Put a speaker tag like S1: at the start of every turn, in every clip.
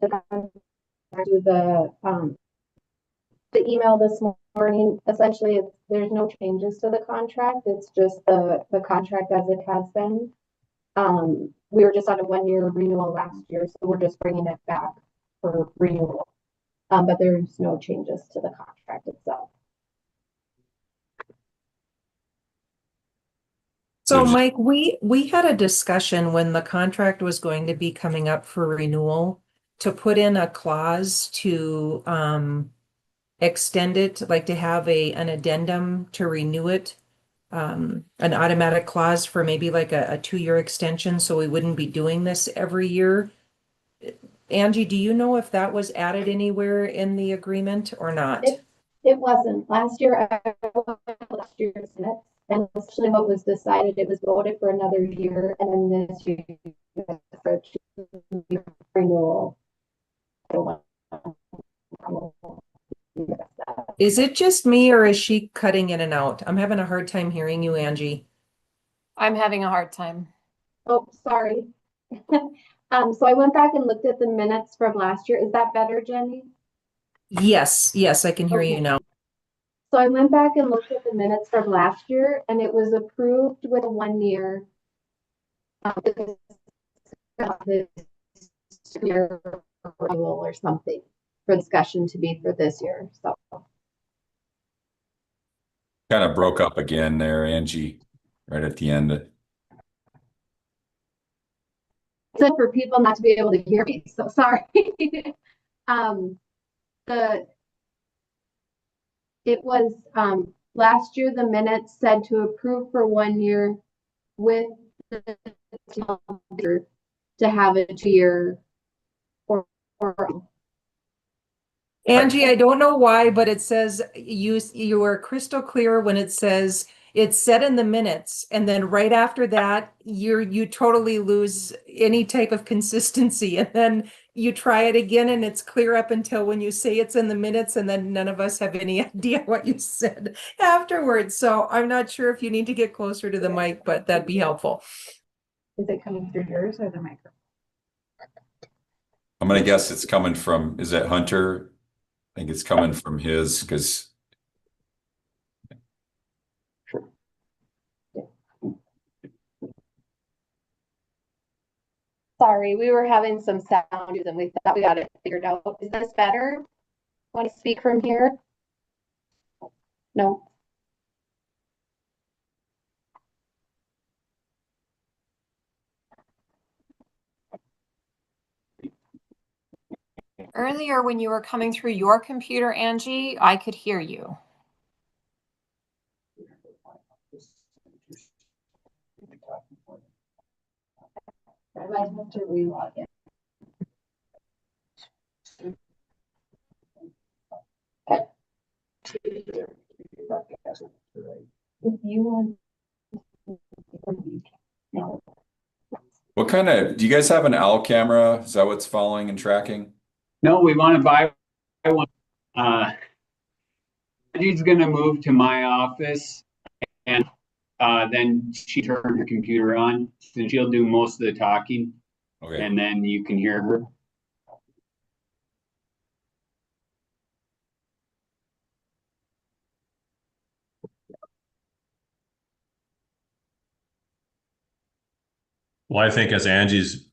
S1: do the email this morning. Essentially, there's no changes to the contract. It's just the contract as it has been. We were just on a 1-year renewal last year, so we're just bringing it back for renewal. But there's no changes to the contract itself.
S2: So Mike, we had a discussion when the contract was going to be coming up for renewal to put in a clause to extend it, like to have an addendum to renew it, an automatic clause for maybe like a 2-year extension, so we wouldn't be doing this every year. Angie, do you know if that was added anywhere in the agreement or not?
S1: It wasn't. Last year, last year's minutes, and actually what was decided, it was voted for another year, and then this year for renewal.
S2: Is it just me or is she cutting in and out? I'm having a hard time hearing you, Angie.
S3: I'm having a hard time.
S1: Oh, sorry. So I went back and looked at the minutes from last year. Is that better, Jenny?
S2: Yes, I can hear you now.
S1: So I went back and looked at the minutes from last year, and it was approved with a 1-year renewal or something for discussion to be for this year. So
S4: kind of broke up again there, Angie, right at the end.
S1: So for people not to be able to hear me, so sorry. It was last year the minutes said to approve for 1 year with the to have a 2-year or
S2: Angie, I don't know why, but it says you are crystal clear when it says it's said in the minutes, and then right after that, you totally lose any type of consistency, and then you try it again, and it's clear up until when you say it's in the minutes, and then none of us have any idea what you said afterwards. So I'm not sure if you need to get closer to the mic, but that'd be helpful.
S1: Is it coming through yours or the microphone?
S4: I'm gonna guess it's coming from, is it Hunter? I think it's coming from his, because
S1: Sorry, we were having some sound issues and we thought we got it figured out. Is this better? Want to speak from here? No.
S3: Earlier, when you were coming through your computer, Angie, I could hear you.
S1: I might have to relog in. If you want. No.
S4: what kind of, do you guys have an owl camera? Is that what's following and tracking?
S5: No, we want to buy one. She's going to move to my office, and then she turned her computer on, and she'll do most of the talking,
S4: Okay.
S5: and then you can hear her.
S6: Well, I think as Angie's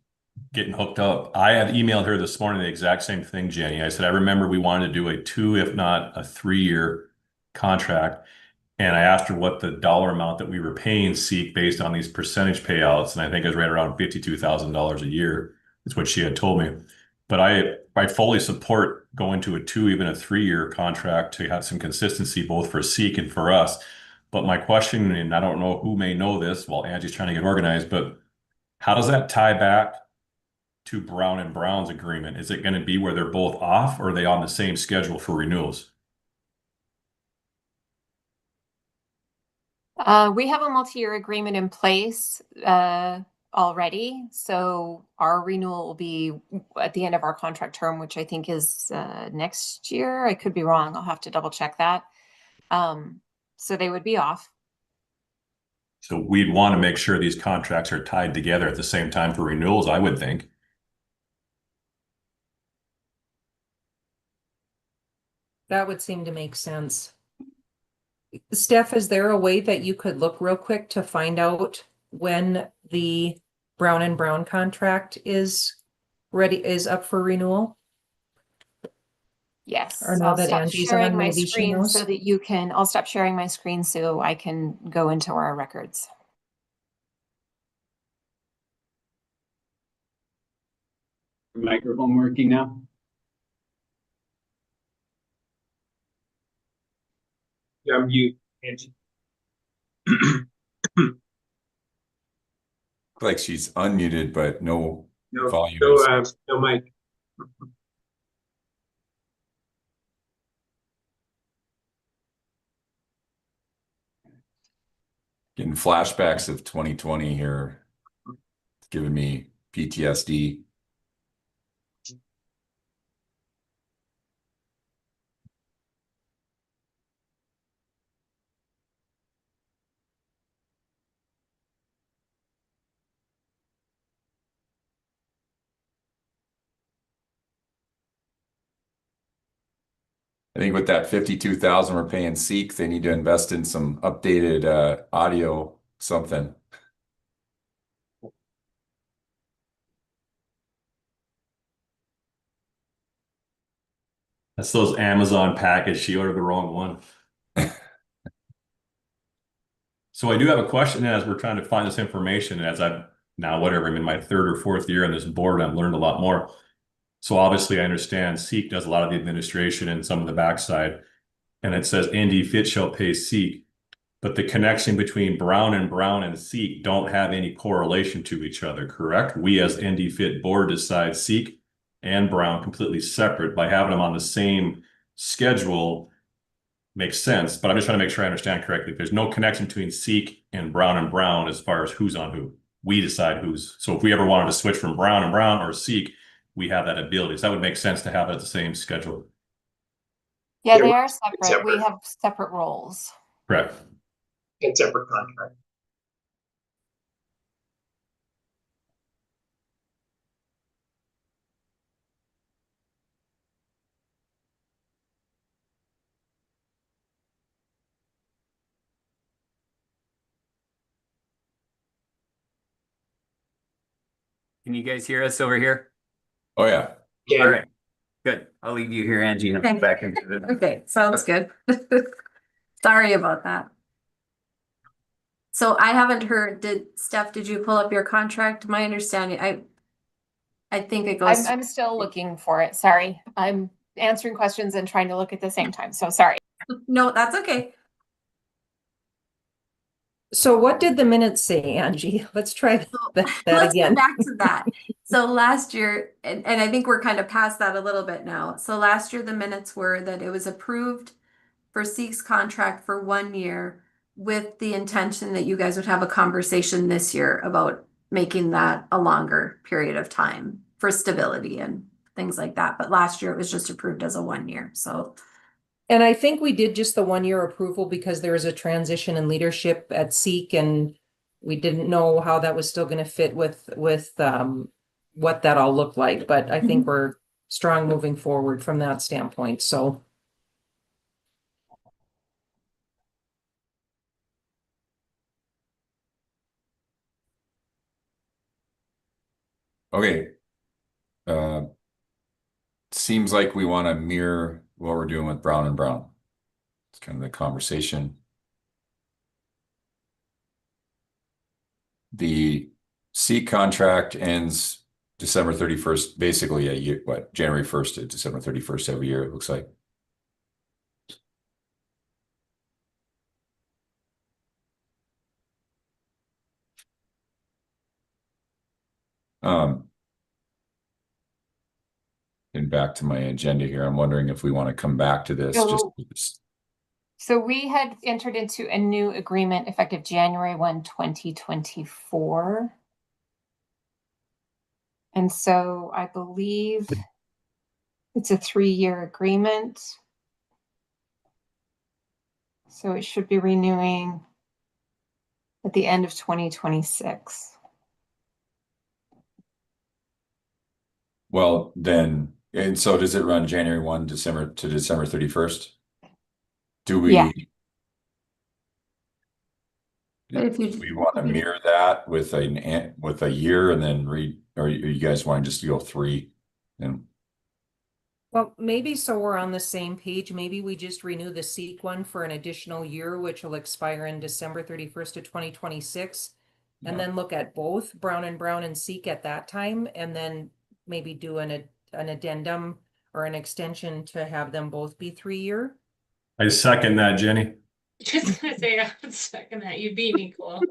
S6: getting hooked up, I had emailed her this morning the exact same thing, Jenny. I said, I remember we wanted to do a 2, if not a 3-year contract. And I asked her what the dollar amount that we were paying Seek based on these percentage payouts. And I think it was right around $52,000 a year. Is what she had told me. But I fully support going to a 2, even a 3-year contract to have some consistency both for Seek and for us. But my question, and I don't know who may know this while Angie's trying to get organized, but how does that tie back to Brown and Brown's agreement? Is it going to be where they're both off, or are they on the same schedule for renewals?
S3: We have a multi-year agreement in place already. So our renewal will be at the end of our contract term, which I think is next year. I could be wrong. I'll have to double check that. So they would be off.
S6: So we'd want to make sure these contracts are tied together at the same time for renewals, I would think.
S2: That would seem to make sense. Steph, is there a way that you could look real quick to find out when the Brown and Brown contract is up for renewal?
S3: Yes,
S2: Or now
S3: I'll
S2: that
S3: stop
S2: Angie's
S3: sharing
S2: on,
S3: my
S2: maybe she
S3: screen so
S2: knows?
S3: that you can, I'll stop sharing my screen so I can go into our records.
S5: Microphone working now?
S7: You're on mute, Angie.
S4: Like she's unmuted, but no
S7: No,
S4: volume
S7: no,
S4: is.
S7: no mic.
S4: Getting flashbacks of 2020 here. It's giving me PTSD. I think with that 52,000 we're paying Seek, they need to invest in some updated audio something.
S6: That's those Amazon package. She ordered the wrong one. So I do have a question as we're trying to find this information. As I'm now, whatever, I'm in my third or fourth year on this board, I've learned a lot more. So obviously I understand Seek does a lot of the administration and some of the backside. And it says NDPHIT shall pay Seek. But the connection between Brown and Seek don't have any correlation to each other, correct? We as NDPHIT board decide Seek and Brown completely separate. By having them on the same schedule makes sense, but I'm just trying to make sure I understand correctly. There's no connection between Seek and Brown as far as who's on who. We decide who's. So if we ever wanted to switch from Brown or Seek, we have that ability. So that would make sense to have it at the same schedule.
S3: Yeah,
S7: They're
S3: they are separate. We
S7: separate.
S3: have separate roles.
S6: Correct.
S7: And separate contract.
S8: Can you guys hear us over here?
S4: Oh yeah.
S7: Yeah.
S8: All right, good. I'll leave you here, Angie, and
S9: Okay.
S8: back into the.
S9: Okay, sounds good. Sorry about that. So I haven't heard, Steph, did you pull up your contract? My understanding, I think it goes.
S3: I'm still looking for it. Sorry. I'm answering questions and trying to look at the same time. So sorry.
S9: No, that's okay.
S2: So what did the minutes say, Angie? Let's try that
S9: Let's
S2: again.
S9: get back to that. So last year, and I think we're kind of past that a little bit now. So last year, the minutes were that it was approved for Seek's contract for 1 year with the intention that you guys would have a conversation this year about making that a longer period of time for stability and things like that. But last year it was just approved as a 1 year. So
S2: And I think we did just the 1 year approval because there was a transition in leadership at Seek and we didn't know how that was still going to fit with what that all looked like. But I think we're strong moving forward from that standpoint. So
S4: Okay. Seems like we want to mirror what we're doing with Brown and Brown. It's kind of the conversation. The Seek contract ends December 31st, basically a year, January 1st to December 31st every year, it looks like. And back to my agenda here, I'm wondering if we want to come back to this.
S3: So we had entered into a new agreement effective January 1, 2024. And so I believe it's a 3-year agreement. So it should be renewing at the end of 2026.
S4: Well, then And so does it run January 1, December to December 31st? Do we,
S3: Yeah.
S9: But if you,
S4: do we want to mirror that with a year and then read, or you guys want just to go 3? And
S2: Well, maybe so we're on the same page. Maybe we just renew the SEEK one for an additional year, which will expire in December 31st of 2026. And
S4: Yeah.
S2: then look at both Brown and Brown and SEEK at that time, and then maybe do an addendum or an extension to have them both be 3-year.
S6: I second that, Jenny.
S10: Just gonna say, I would second that. You beat me, cool.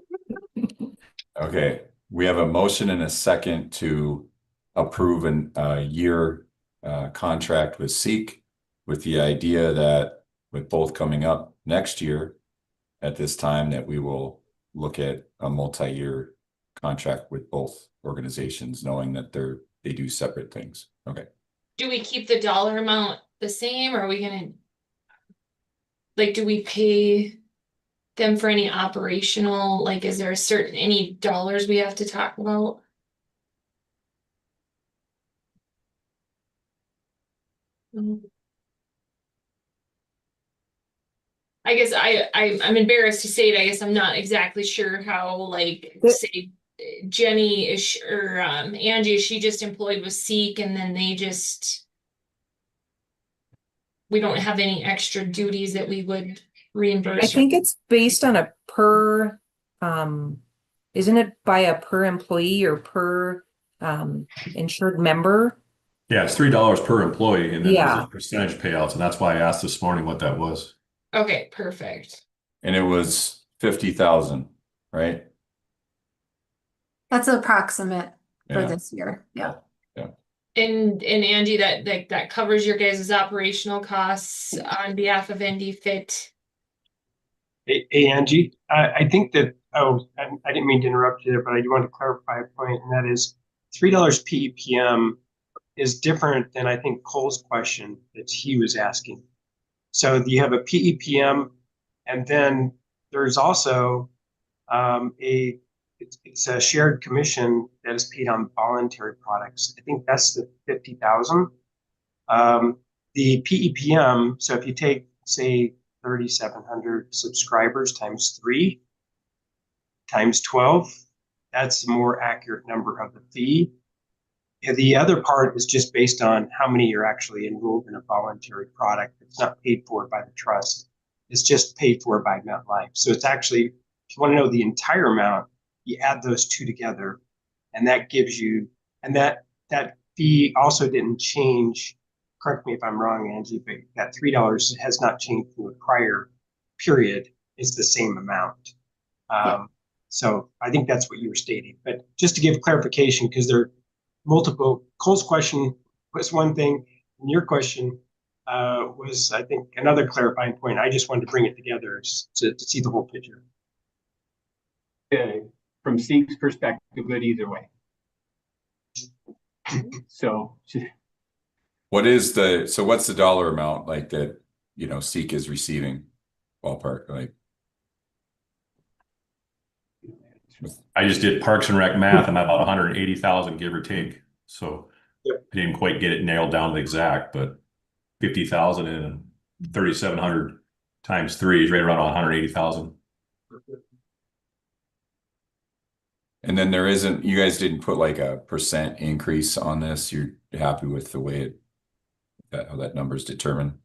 S4: Okay, we have a motion and a second to approve a year contract with SEEK with the idea that with both coming up next year at this time that we will look at a multi-year contract with both organizations, knowing that they do separate things. Okay.
S10: Do we keep the dollar amount the same, or are we gonna, like, do we pay them for any operational, like, is there any dollars we have to talk about? I guess I'm embarrassed to say it. I guess I'm not exactly sure how, like, say Jenny is or Angie, is she just employed with SEEK and then we don't have any extra duties that we would reimburse?
S2: I think it's based on a per, isn't it by a per employee or per insured member?
S6: Yeah, it's $3 per employee, and then there's
S2: Yeah.
S6: a percentage payouts, and that's why I asked this morning what that was.
S10: Okay, perfect.
S4: And it was 50,000, right?
S9: that's approximate for
S4: Yeah.
S9: this year. Yeah.
S10: And Angie, that covers your guys' operational costs on behalf of NDPHIT.
S7: Hey, Angie, I think that, I didn't mean to interrupt you there, but I do want to clarify a point, and that is $3 PEPM is different than I think Cole's question that he was asking. So you have a PEPM, and then there's also it's a shared commission that is paid on voluntary products. I think that's the 50,000. The PEPM, so if you take, say, 3,700 subscribers times 3 times 12, that's a more accurate number of the fee. And the other part is just based on how many are actually enrolled in a voluntary product. It's not paid for by the trust. It's just paid for by MetLife. So it's actually, if you want to know the entire amount, you add those two together, and that gives you, and that fee also didn't change. Correct me if I'm wrong, Angie, but that $3 has not changed from the prior period. It's the same amount. So I think that's what you were stating. But just to give clarification, because there are multiple, Cole's question was one thing, and your question was, I think, another clarifying point. I just wanted to bring it together to see the whole picture.
S5: From SEEK's perspective, good either way. So
S4: What's the dollar amount like that, SEEK is receiving ballpark, like?
S6: I just did Parks and Rec math, and I'm about 180,000, give or take. So
S7: Yep.
S6: I didn't quite get it nailed down to the exact, but 50,000 and 3,700 times 3 is right around 180,000.
S4: And then you guys didn't put like a percent increase on this. You're happy with the way how that number is determined?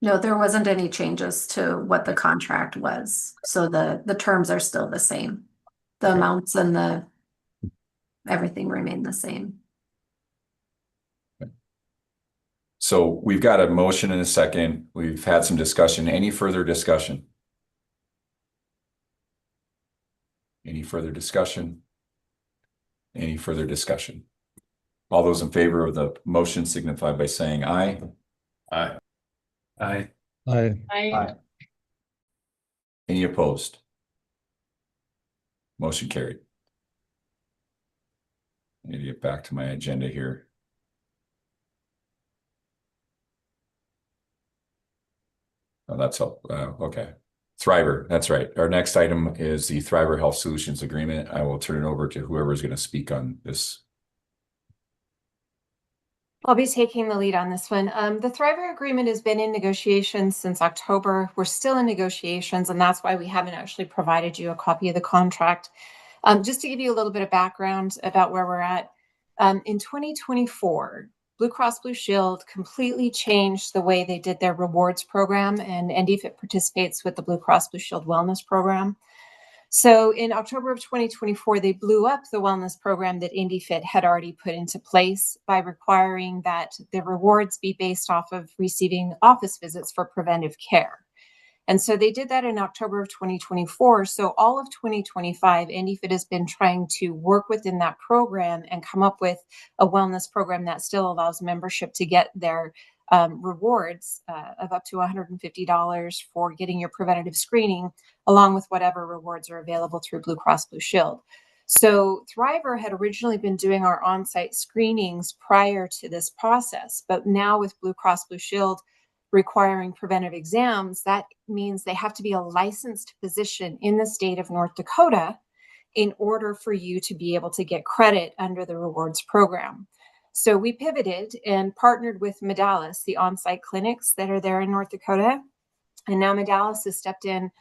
S9: No, there wasn't any changes to what the contract was. So the terms are still the same. The
S4: Okay.
S9: amounts and everything remain the same.
S4: So we've got a motion and a second. We've had some discussion. Any further discussion? Any further discussion? Any further discussion? All those in favor of the motion signify by saying aye.
S6: Aye.
S8: Aye.
S10: I
S4: Any opposed? Motion carried. I need to get back to my agenda here. Oh, that's all. Okay. Thriver, that's right. Our next item is the Thriver Health Solutions Agreement. I will turn it over to whoever is going to speak on this.
S3: I'll be taking the lead on this one. The Thriver agreement has been in negotiations since October. We're still in negotiations, and that's why we haven't actually provided you a copy of the contract. Just to give you a little bit of background about where we're at, in 2024, Blue Cross Blue Shield completely changed the way they did their rewards program, and NDPHIT participates with the Blue Cross Blue Shield wellness program. So in October of 2024, they blew up the wellness program that NDPHIT had already put into place by requiring that the rewards be based off of receiving office visits for preventive care. And so they did that in October of 2024. So all of 2025, NDPHIT has been trying to work within that program and come up with a wellness program that still allows membership to get their rewards of up to $150 for getting your preventative screening, along with whatever rewards are available through Blue Cross Blue Shield. So Thriver had originally been doing our on-site screenings prior to this process, but now with Blue Cross Blue Shield requiring preventive exams, that means they have to be a licensed physician in the state of North Dakota in order for you to be able to get credit under the rewards program. So we pivoted and partnered with Medallis, the on-site clinics that are there in North Dakota. And now Medallis has stepped in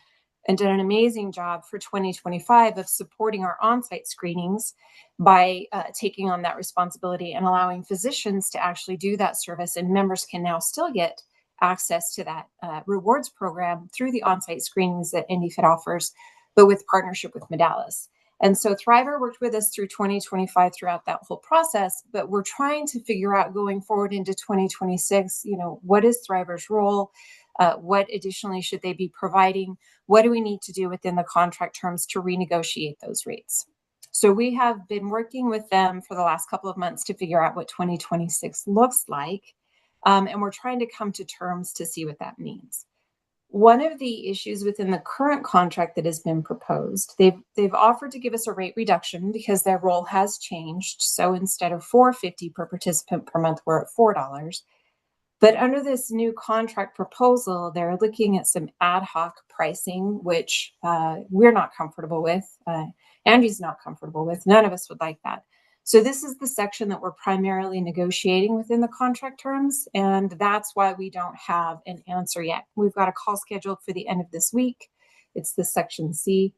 S3: and done an amazing job for 2025 of supporting our on-site screenings by taking on that responsibility and allowing physicians to actually do that service. And members can now still get access to that rewards program through the on-site screenings that NDPHIT offers, but with partnership with Medallis. And so Thriver worked with us through 2025 throughout that whole process, but we're trying to figure out going forward into 2026, what is Thriver's role? What additionally should they be providing? What do we need to do within the contract terms to renegotiate those rates? So we have been working with them for the last couple of months to figure out what 2026 looks like. And we're trying to come to terms to see what that means. One of the issues within the current contract that has been proposed, they've offered to give us a rate reduction because their role has changed. So instead of $4.50 per participant per month, we're at $4. But under this new contract proposal, they're looking at some ad hoc pricing, which we're not comfortable with. Angie's not comfortable with. None of us would like that. So this is the section that we're primarily negotiating within the contract terms, and that's why we don't have an answer yet. We've got a call scheduled for the end of this week. It's the section C.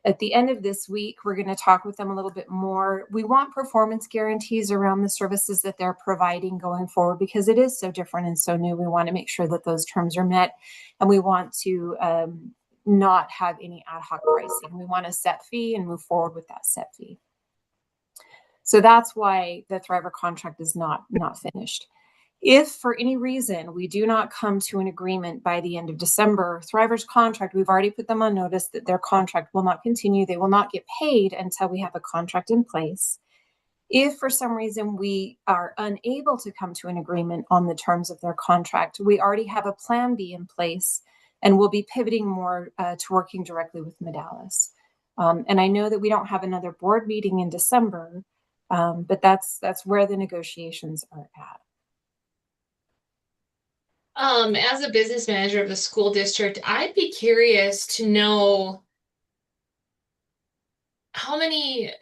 S3: At the end of this week, we're going to talk with them a little bit more. We want performance guarantees around the services that they're providing going forward because it is so different and so new. We want to make sure that those terms are met, and we want to not have any ad hoc pricing. We want a set fee and move forward with that set fee. So that's why the Thriver contract is not finished. If for any reason we do not come to an agreement by the end of December, Thriver's contract, we've already put them on notice that their contract will not continue. They will not get paid until we have a contract in place. If for some reason we are unable to come to an agreement on the terms of their contract, we already have a plan B in place, and we'll be pivoting more to working directly with Medallis. And I know that we don't have another board meeting in December, but that's where the negotiations are at.
S10: As a business manager of the school district, I'd be curious to know how many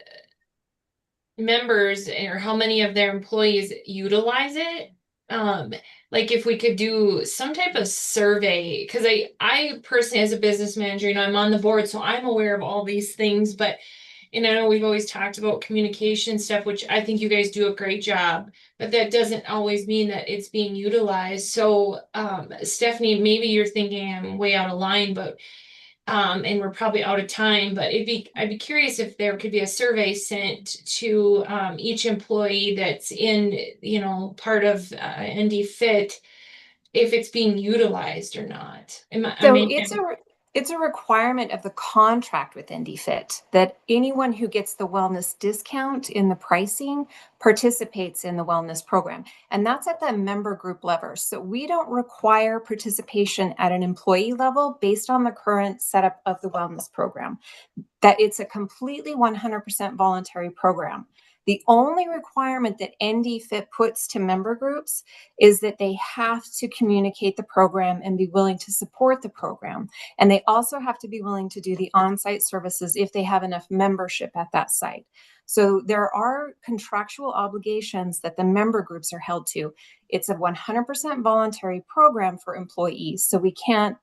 S10: members or how many of their employees utilize it. Like if we could do some type of survey, because I personally, as a business manager, I'm on the board, so I'm aware of all these things, but and I know we've always talked about communication stuff, which I think you guys do a great job, but that doesn't always mean that it's being utilized. So, Stephanie, maybe you're thinking I'm way out of line, but, and we're probably out of time, but I'd be curious if there could be a survey sent to, each employee that's in, part of, NDPHIT, if it's being utilized or not.
S3: It's a requirement of the contract with NDPHIT that anyone who gets the wellness discount in the pricing participates in the wellness program. And that's at the member group level. So we don't require participation at an employee level based on the current setup of the wellness program. That it's a completely 100% voluntary program. The only requirement that NDPHIT puts to member groups is that they have to communicate the program and be willing to support the program. And they also have to be willing to do the on-site services if they have enough membership at that site. So there are contractual obligations that the member groups are held to. It's a 100% voluntary program for employees. So we can't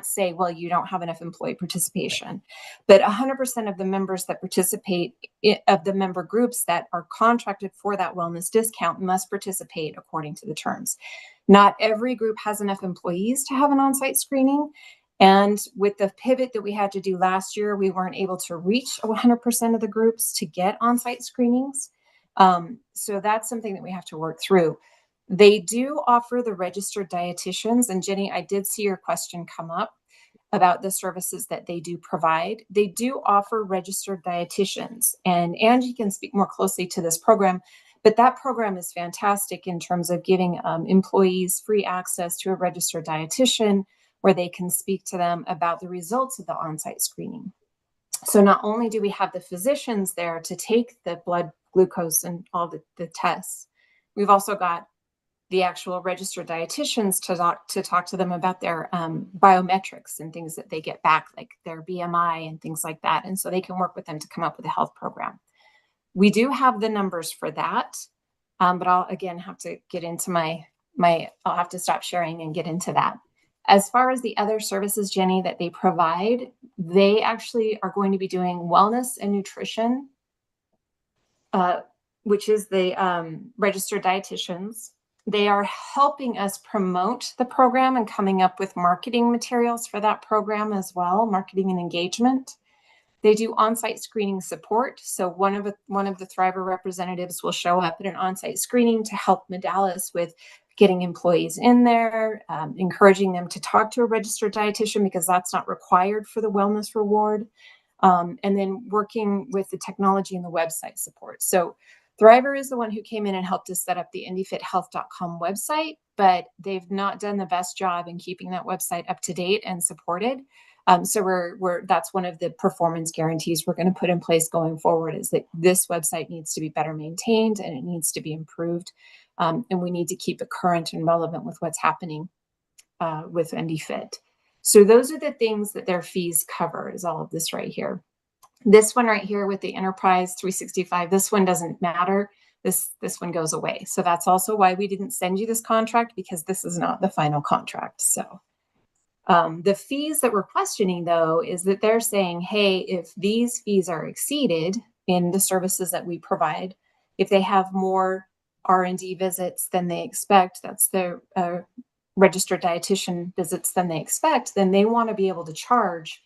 S3: say, well, you don't have enough employee participation, but 100% of the members that participate of the member groups that are contracted for that wellness discount must participate according to the terms. Not every group has enough employees to have an on-site screening. And with the pivot that we had to do last year, we weren't able to reach 100% of the groups to get on-site screenings. So that's something that we have to work through. They do offer the registered dietitians. And Jenny, I did see your question come up about the services that they do provide. They do offer registered dietitians. And Angie can speak more closely to this program, but that program is fantastic in terms of giving employees free access to a registered dietitian where they can speak to them about the results of the on-site screening. So not only do we have the physicians there to take the blood glucose and all the tests, we've also got the actual registered dietitians to talk to them about their biometrics and things that they get back, like their BMI and things like that. And so they can work with them to come up with a health program. We do have the numbers for that, but I'll again have to get into I'll have to stop sharing and get into that. As far as the other services, Jenny, that they provide, they actually are going to be doing wellness and nutrition, which is the registered dietitians. They are helping us promote the program and coming up with marketing materials for that program as well, marketing and engagement. They do on-site screening support. So one of the Thriver representatives will show up at an on-site screening to help Medalis with getting employees in there, encouraging them to talk to a registered dietitian because that's not required for the wellness reward, and then working with the technology and the website support. So Thriver is the one who came in and helped us set up the NDPHIThealth.com website, but they've not done the best job in keeping that website up to date and supported. So that's one of the performance guarantees we're going to put in place going forward, is that this website needs to be better maintained and it needs to be improved. And we need to keep it current and relevant with what's happening with NDPHIT. So those are the things that their fees cover, is all of this right here. This one right here with the Enterprise 365, this one doesn't matter. This one goes away. So that's also why we didn't send you this contract, because this is not the final contract. So the fees that we're questioning, though, is that they're saying, hey, if these fees are exceeded in the services that we provide, if they have more R&D visits than they expect, that's their registered dietitian visits than they expect, then they want to be able to charge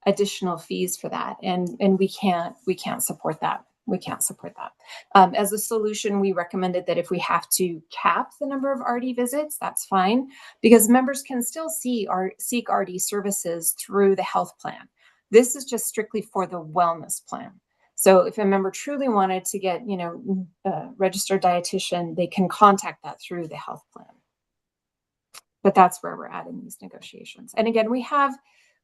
S3: additional fees for that. And we can't support that. We can't support that. As a solution, we recommended that if we have to cap the number of RD visits, that's fine, because members can still seek RD services through the health plan. This is just strictly for the wellness plan. So if a member truly wanted to get, a registered dietitian, they can contact that through the health plan. But that's where we're at in these negotiations. And again, we have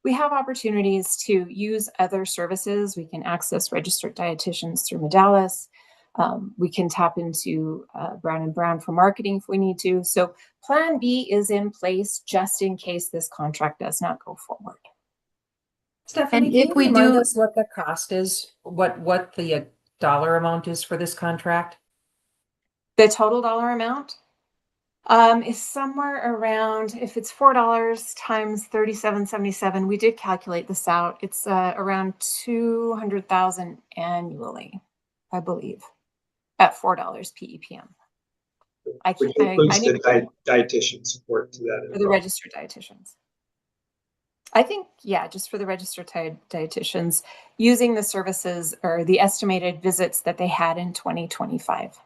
S3: opportunities to use other services. We can access registered dietitians through Medalis. We can tap into Brown & Brown for marketing if we need to. So Plan B is in place just in case this contract does not go forward.
S2: Stephanie,
S9: And
S2: can
S9: if
S2: you
S9: we
S2: remind
S9: do-
S2: us what the cost is, what the dollar amount is for this contract?
S3: The total dollar amount is somewhere around, if it's $4 times 37.77, we did calculate this out. It's around $200,000 annually, I believe, at $4 PEPM.
S7: Which includes the dietitian support to that.
S3: For the registered dietitians. I think, yeah, just for the registered dietitians, using the services or the estimated visits that they had in 2025.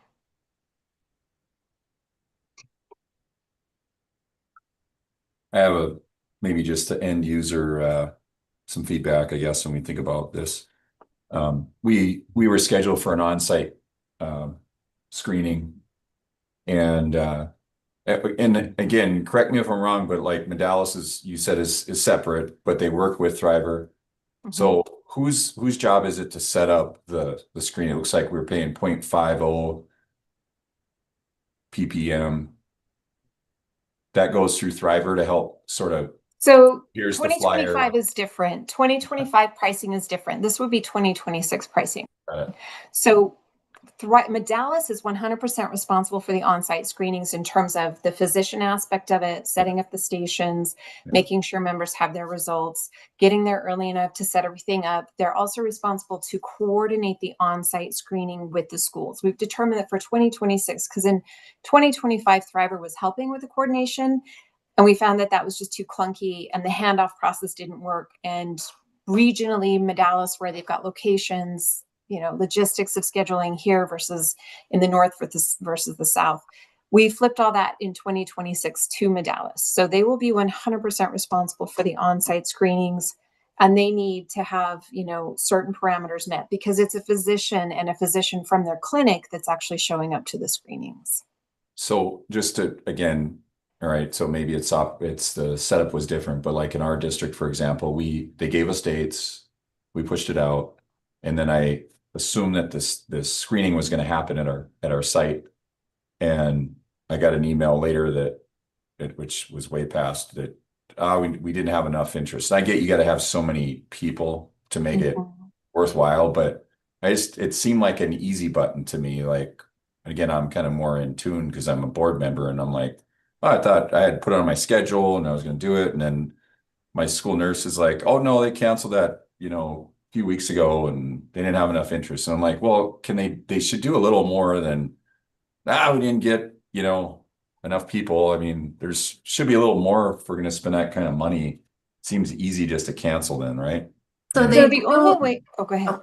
S4: I have maybe just the end user, some feedback, I guess, when we think about this. We were scheduled for an on-site screening, and again, correct me if I'm wrong, but like Medalis you said is separate, but they work with Thriver. So whose job is it to set up the screen? It looks like we're paying 0.50 ppm. That goes through Thriver to help sort of,
S3: So
S4: here's the
S3: 2025
S4: flyer.
S3: is different. 2025 pricing is different. This would be 2026 pricing.
S4: Got it.
S3: So Medallis is 100% responsible for the on-site screenings in terms of the physician aspect of it, setting up the stations,
S4: Yeah.
S3: making sure members have their results, getting there early enough to set everything up. They're also responsible to coordinate the on-site screening with the schools. We've determined that for 2026, because in 2025, Thriver was helping with the coordination, and we found that that was just too clunky and the handoff process didn't work. And regionally, Medallis, where they've got locations, logistics of scheduling here versus in the north versus the south. We flipped all that in 2026 to Medallis. So they will be 100% responsible for the on-site screenings, and they need to have, certain parameters met because it's a physician and a physician from their clinic that's actually showing up to the screenings.
S4: So just to, again, all right, so maybe it's the setup was different, but like in our district, for example, they gave us dates, we pushed it out, and then I assumed that this screening was going to happen at our site. And I got an email later which was way past that, we didn't have enough interest. And I get you got to have so many people to make it worthwhile, but it seemed like an easy button to me. Like, again, I'm kind of more in tune because I'm a board member, and I'm like, oh, I thought I had put it on my schedule and I was going to do it. And then my school nurse is like, oh no, they canceled that, a few weeks ago and they didn't have enough interest. And I'm like, well, they should do a little more than, we didn't get, enough people. I mean, should be a little more if we're going to spend that kind of money. Seems easy just to cancel then, right?
S9: So
S3: So the only way, go ahead.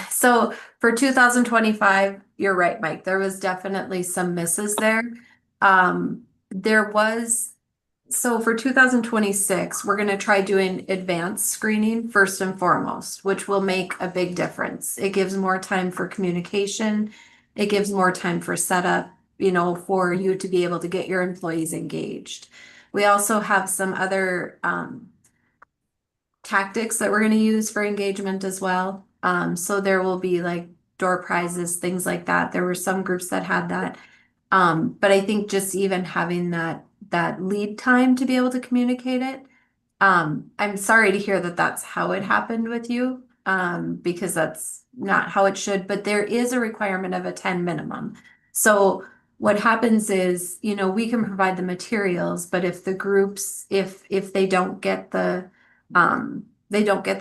S9: So for 2025, you're right, Mike. There was definitely some misses there. So for 2026, we're going to try doing advanced screening first and foremost, which will make a big difference. It gives more time for communication. It gives more time for setup, for you to be able to get your employees engaged. We also have some other tactics that we're going to use for engagement as well. So there will be like door prizes, things like that. There were some groups that had that. But I think just even having that lead time to be able to communicate it. I'm sorry to hear that that's how it happened with you, because that's not how it should, but there is a requirement of a 10 minimum. So what happens is, we can provide the materials, but if the groups, if they don't get the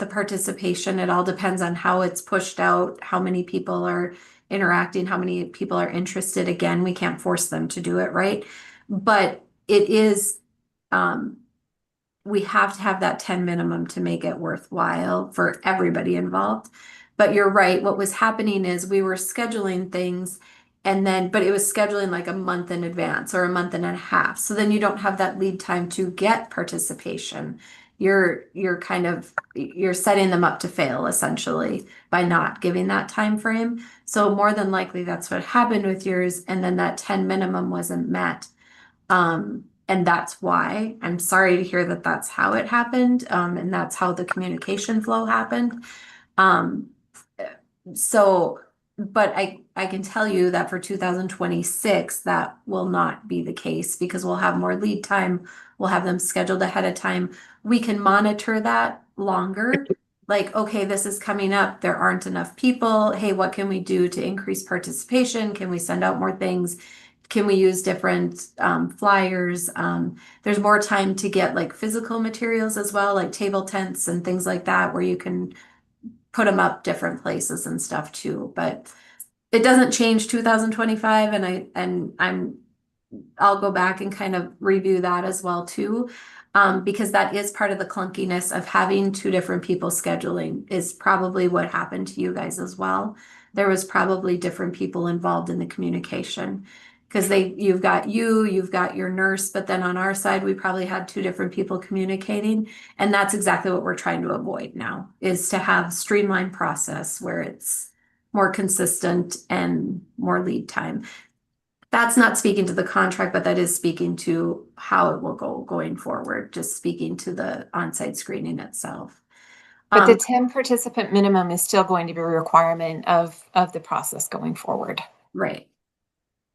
S9: participation, it all depends on how it's pushed out, how many people are interacting, how many people are interested. Again, we can't force them to do it, right? But it is, we have to have that 10 minimum to make it worthwhile for everybody involved. But you're right, what was happening is we were scheduling things but it was scheduling like a month in advance or a month and a half. So then you don't have that lead time to get participation. You're setting them up to fail essentially by not giving that time frame. So more than likely that's what happened with yours, and then that 10 minimum wasn't met. And that's why I'm sorry to hear that that's how it happened. And that's how the communication flow happened. But I can tell you that for 2026, that will not be the case because we'll have more lead time. We'll have them scheduled ahead of time. We can monitor that longer. Like, okay, this is coming up. There aren't enough people. Hey, what can we do to increase participation? Can we send out more things? Can we use different flyers? There's more time to get like physical materials as well, like table tents and things like that, where you can put them up different places and stuff too. But it doesn't change 2025, and I'll go back and kind of review that as well too. Because that is part of the clunkiness of having two different people scheduling is probably what happened to you guys as well. There was probably different people involved in the communication because you've got your nurse, but then on our side, we probably had two different people communicating. And that's exactly what we're trying to avoid now, is to have streamlined process where it's more consistent and more lead time. That's not speaking to the contract, but that is speaking to how it will go going forward, just speaking to the on-site screening itself.
S3: But the 10 participant minimum is still going to be a requirement of the process going forward.
S9: Right.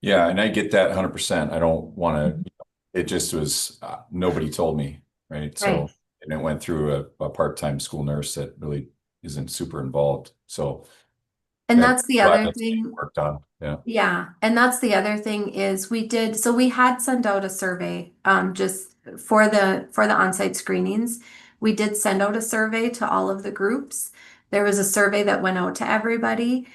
S4: Yeah, and I get that 100%. I don't want to, it just was, nobody told me, right? So,
S9: Right.
S4: and it went through a part-time school nurse that really isn't super involved. So
S9: And
S4: yeah,
S9: that's the
S4: glad
S9: other
S4: that's being
S9: thing.
S4: worked on. Yeah.
S9: Yeah, and that's the other thing is we had sent out a survey just for the on-site screenings. We did send out a survey to all of the groups. There was a survey that went out to everybody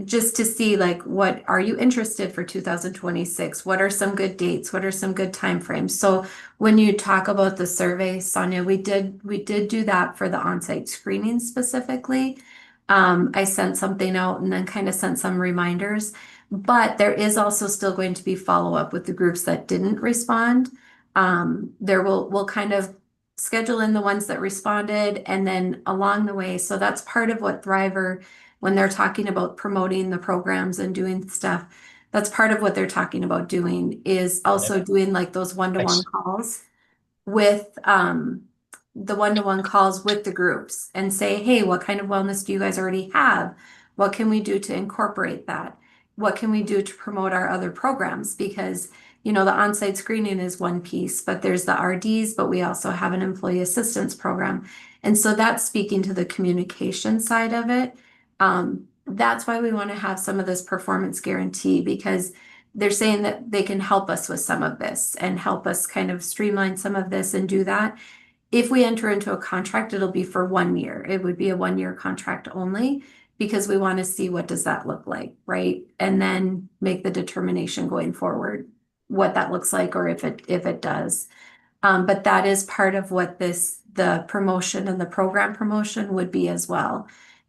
S9: just to see like what are you interested for 2026? What are some good dates? What are some good timeframes? So when you talk about the survey, Sonia, we did do that for the on-site screening specifically. I sent something out and then kind of sent some reminders, but there is also still going to be follow-up with the groups that didn't respond. We'll kind of schedule in the ones that responded and then along the way. So that's part of what Thriver, when they're talking about promoting the programs and doing stuff, that's part of what they're talking about doing is also doing like those one-to-one calls with the one-to-one calls with the groups and say, hey, what kind of wellness do you guys already have? What can we do to incorporate that? What can we do to promote our other programs? Because, you know, the on-site screening is one piece, but there's the RDs, but we also have an employee assistance program. And so that's speaking to the communication side of it. That's why we want to have some of this performance guarantee because they're saying that they can help us with some of this and help us kind of streamline some of this and do that. If we enter into a contract, it'll be for 1 year. It would be a 1-year contract only because we want to see what does that look like, right? And then make the determination going forward, what that looks like or if it does. But that is part of what the promotion and the program promotion would be as well,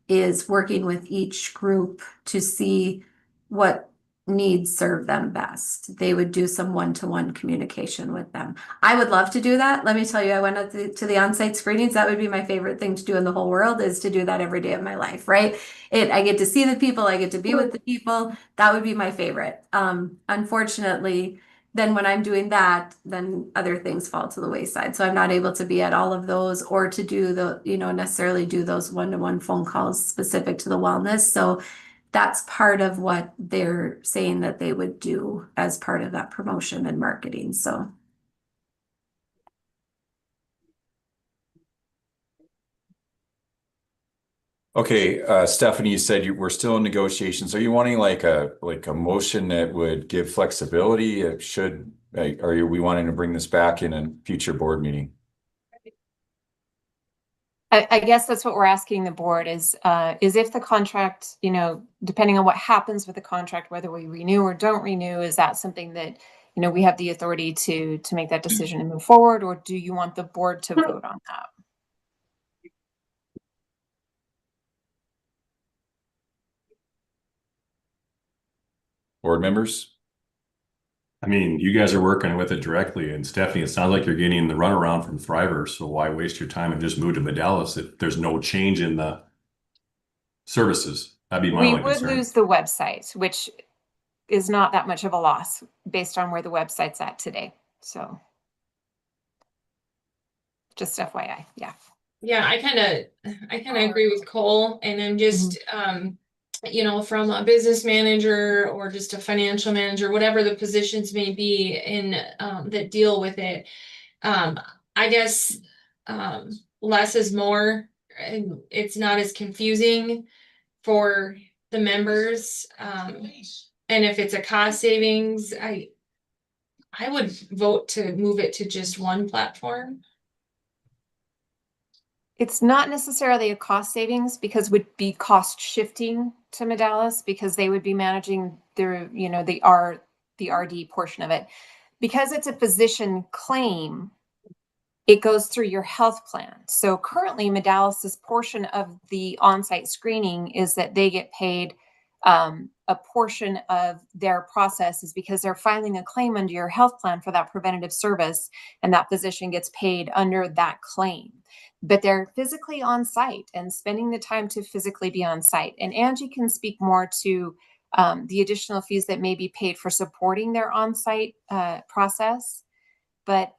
S9: is working with each group to see what needs serve them best. They would do some one-to-one communication with them. I would love to do that. Let me tell you, I went to the on-site screenings. That would be my favorite thing to do in the whole world is to do that every day of my life, right? I get to see the people, I get to be with the people. That would be my favorite. Unfortunately, then when I'm doing that, then other things fall to the wayside. So I'm not able to be at all of those or to do necessarily do those one-to-one phone calls specific to the wellness. So that's part of what they're saying that they would do as part of that promotion and marketing. So.
S4: Okay, Stephanie, you said we're still in negotiations. Are you wanting like a motion that would give flexibility? Are we wanting to bring this back in a future board meeting?
S3: I guess that's what we're asking the board is if the contract, you know, depending on what happens with the contract, whether we renew or don't renew, is that something that, you know, we have the authority to make that decision and move forward, or do you want the board to vote on that?
S4: Board members?
S6: I mean, you guys are working with it directly, and Stephanie, it sounds like you're getting the runaround from Thriver, so why waste your time and just move to Medallis if there's no change in the services? That'd be my
S3: We
S6: only
S3: would
S6: concern.
S3: lose the website, which is not that much of a loss based on where the website's at today. So just FYI, yeah.
S10: Yeah, I kind of agree with Cole, and I'm just you know, from a business manager or just a financial manager, whatever the positions may be in that deal with it. I guess less is more, and it's not as confusing for the members. And if it's a cost savings, I would vote to move it to just one platform.
S3: It's not necessarily a cost savings because would be cost shifting to Medallis because they would be managing their, you know, the RD portion of it. Because it's a physician claim, it goes through your health plan. So currently Medallis's portion of the on-site screening is that they get paid a portion of their process is because they're filing a claim under your health plan for that preventative service, and that physician gets paid under that claim. But they're physically on site and spending the time to physically be on site. And Angie can speak more to the additional fees that may be paid for supporting their on-site process. But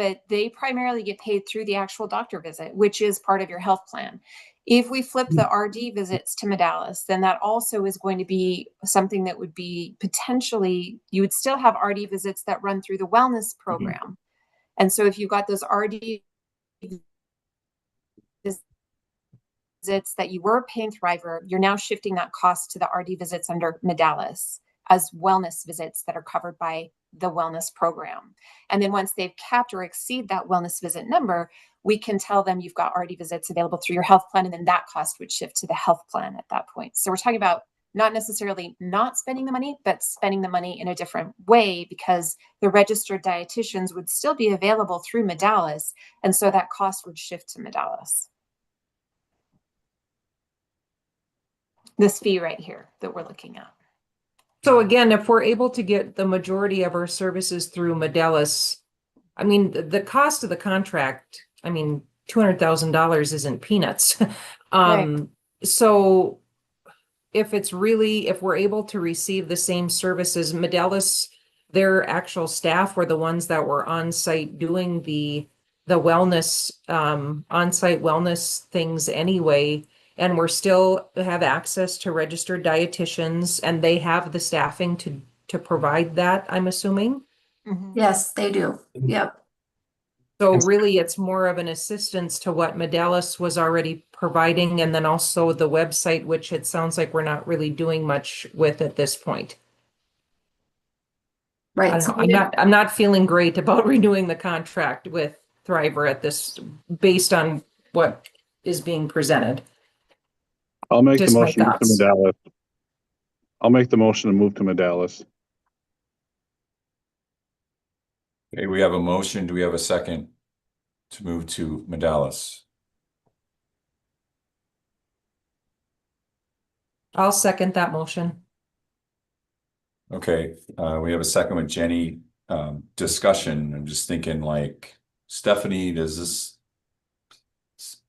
S3: but they primarily get paid through the actual doctor visit, which is part of your health plan. If we flip the RD visits to Medallis, then that also is going to be something that would be potentially, you would still have RD visits that run through the wellness program. And so if you've got those RD visits that you were paying Thriver, you're now shifting that cost to the RD visits under Medallis as wellness visits that are covered by the wellness program. And then once they've capped or exceed that wellness visit number, we can tell them you've got RD visits available through your health plan, and then that cost would shift to the health plan at that point. So we're talking about not necessarily not spending the money, but spending the money in a different way, because the registered dietitians would still be available through Medallis, and so that cost would shift to Medallis. This fee right here that we're looking at.
S2: So again, if we're able to get the majority of our services through Medallis, I mean, the cost of the contract, I mean, $200,000 isn't peanuts.
S3: Right.
S2: So if we're able to receive the same services, Medallis, their actual staff were the ones that were on site doing the wellness, on-site wellness things anyway. And we're still have access to registered dietitians, and they have the staffing to provide that, I'm assuming.
S9: Yes, they do. Yep.
S2: So really, it's more of an assistance to what Medallis was already providing, and then also the website, which it sounds like we're not really doing much with at this point. I
S9: Right.
S2: don't know, I'm not feeling great about renewing the contract with Thriver at this, based on what is being presented.
S11: I'll make the
S2: Just my
S11: motion to move to
S2: thoughts.
S11: Medallis. I'll make the motion to move to Medallis.
S4: Okay, we have a motion. Do we have a second to move to Medallis?
S2: I'll second that motion.
S4: Okay, we have a second with Jenny. Discussion. I'm just thinking, like, Stephanie, does this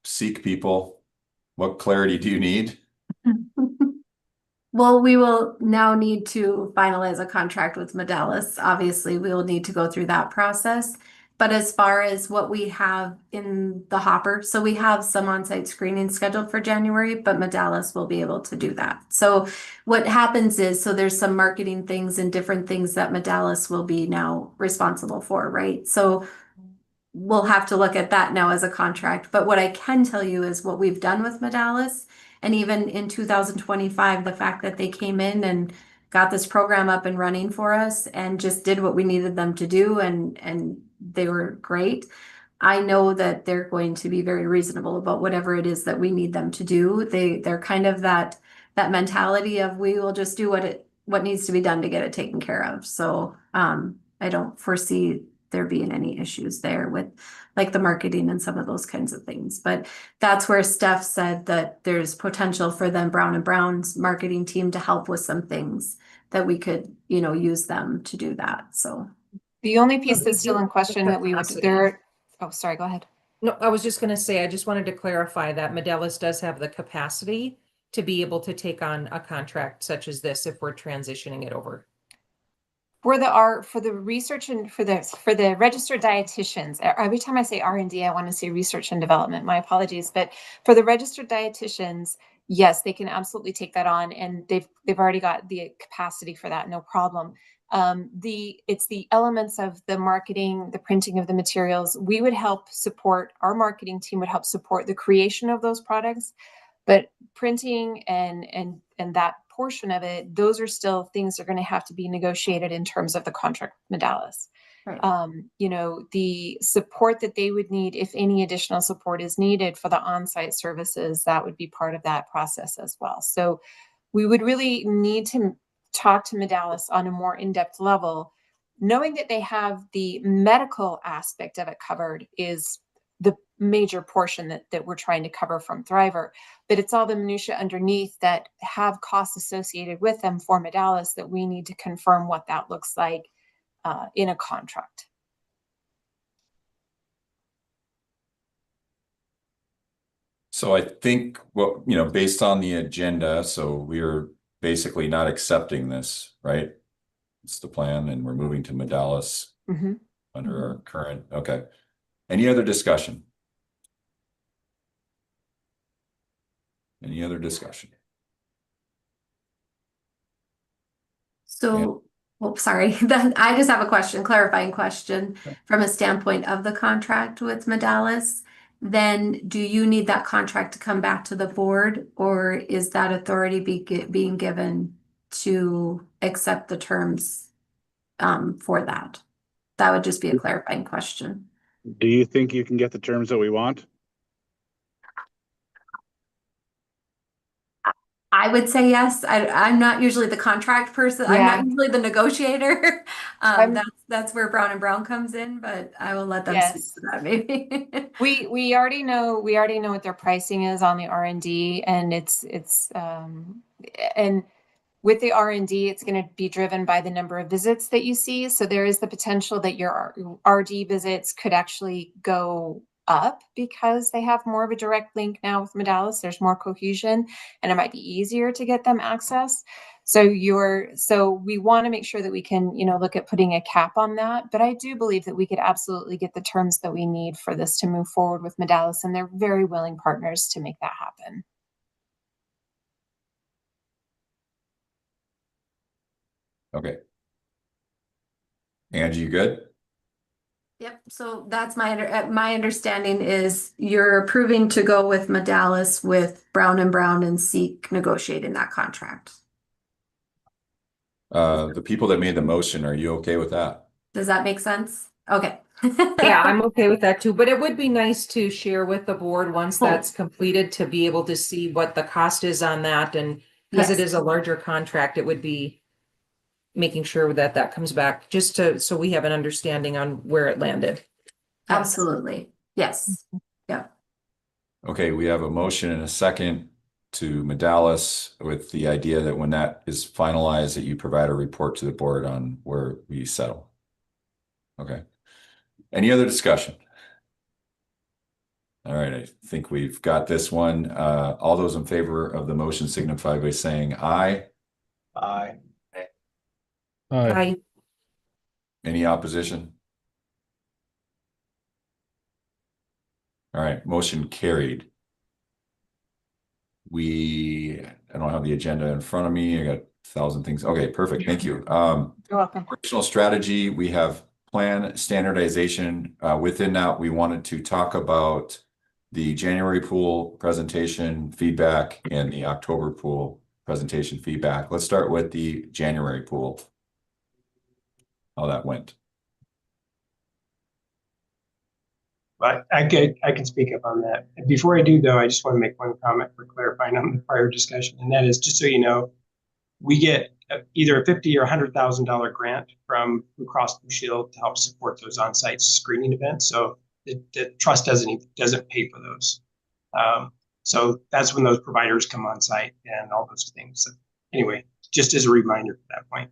S4: seek people? What clarity do you need?
S9: Well, we will now need to finalize a contract with Medallis. Obviously, we will need to go through that process. But as far as what we have in the hopper, so we have some on-site screening scheduled for January, but Medallis will be able to do that. So what happens is, so there's some marketing things and different things that Medallis will be now responsible for, right? So we'll have to look at that now as a contract. But what I can tell you is what we've done with Medallis. And even in 2025, the fact that they came in and got this program up and running for us and just did what we needed them to do, and they were great. I know that they're going to be very reasonable about whatever it is that we need them to do. They're kind of that mentality of, we will just do what needs to be done to get it taken care of. So I don't foresee there being any issues there with like the marketing and some of those kinds of things. But that's where Steph said that there's potential for them, Brown and Brown's marketing team, to help with some things that we could, use them to do that. So
S3: The only piece that's still in question that we would, oh, sorry, go ahead.
S2: No, I was just going to say, I just wanted to clarify that Medallis does have the capacity to be able to take on a contract such as this if we're transitioning it over.
S3: For the research and for the registered dietitians, every time I say R&D, I want to say research and development. My apologies, but for the registered dietitians, yes, they can absolutely take that on, and they've already got the capacity for that, no problem. It's the elements of the marketing, the printing of the materials. We would help support, our marketing team would help support the creation of those products, but printing and that portion of it, those are still things that are going to have to be negotiated in terms of the contract with Medallis.
S9: Right.
S3: The support that they would need, if any additional support is needed for the on-site services, that would be part of that process as well. So we would really need to talk to Medallis on a more in-depth level. Knowing that they have the medical aspect of it covered is the major portion that we're trying to cover from Thriver, but it's all the minutia underneath that have costs associated with them for Medallis that we need to confirm what that looks like in a contract.
S4: So I think based on the agenda, so we're basically not accepting this, right? It's the plan, and we're moving to Medallis under our current, okay. Any other discussion? Any other discussion?
S9: So, well, sorry, then I just have a question, clarifying question from a standpoint of the contract with Medalis. Then do you need that contract to come back to the board, or is that authority being given to accept the terms for that? That would just be a clarifying question.
S11: Do you think you can get the terms that we want?
S9: I would say yes. I'm not usually the contract person. I'm
S3: Yeah.
S9: not usually the negotiator.
S3: I'm-
S9: That's where Brown and Brown comes in, but I will let them speak
S3: Yes.
S9: to that maybe.
S3: We already know what their pricing is on the R&D, and and with the R&D, it's going to be driven by the number of visits that you see. So there is the potential that your RD visits could actually go up because they have more of a direct link now with Medalis. There's more cohesion, and it might be easier to get them access. So we want to make sure that we can, look at putting a cap on that. But I do believe that we could absolutely get the terms that we need for this to move forward with Medalis, and they're very willing partners to make that happen.
S4: Okay. Angie, you good?
S9: Yep. So that's my understanding is you're approving to go with Medalis with Brown and Brown and Seek negotiating that contract.
S4: The people that made the motion, are you okay with that?
S9: Does that make sense? Okay.
S2: Yeah, I'm okay with that too, but it would be nice to share with the board once
S9: Cool.
S2: that's completed to be able to see what the cost is on that, and because it
S9: Yes.
S2: is a larger contract, it would be making sure that that comes back just so we have an understanding on where it landed.
S9: Absolutely. Yes. Yeah.
S4: Okay, we have a motion and a second to Medalis with the idea that when that is finalized, that you provide a report to the board on where we settle. Okay. Any other discussion? All right, I think we've got this one. All those in favor of the motion signify by saying aye.
S7: Aye.
S2: Aye.
S4: Any opposition? All right, motion carried. I don't have the agenda in front of me. I got 1,000 things. Okay, perfect. Thank you.
S3: You're welcome.
S4: Operational strategy, we have plan standardization. Within that, we wanted to talk about the January pool presentation feedback and the October pool presentation feedback. Let's start with the January pool. How that went.
S7: But I can speak up on that. Before I do, though, I just want to make one comment for clarifying on the prior discussion, and that is just so you know, we get either a $50,000 or $100,000 grant from Blue Cross Blue Shield to help support those on-site screening events. So the trust doesn't pay for those. So that's when those providers come on site and all those things. So anyway, just as a reminder at that point.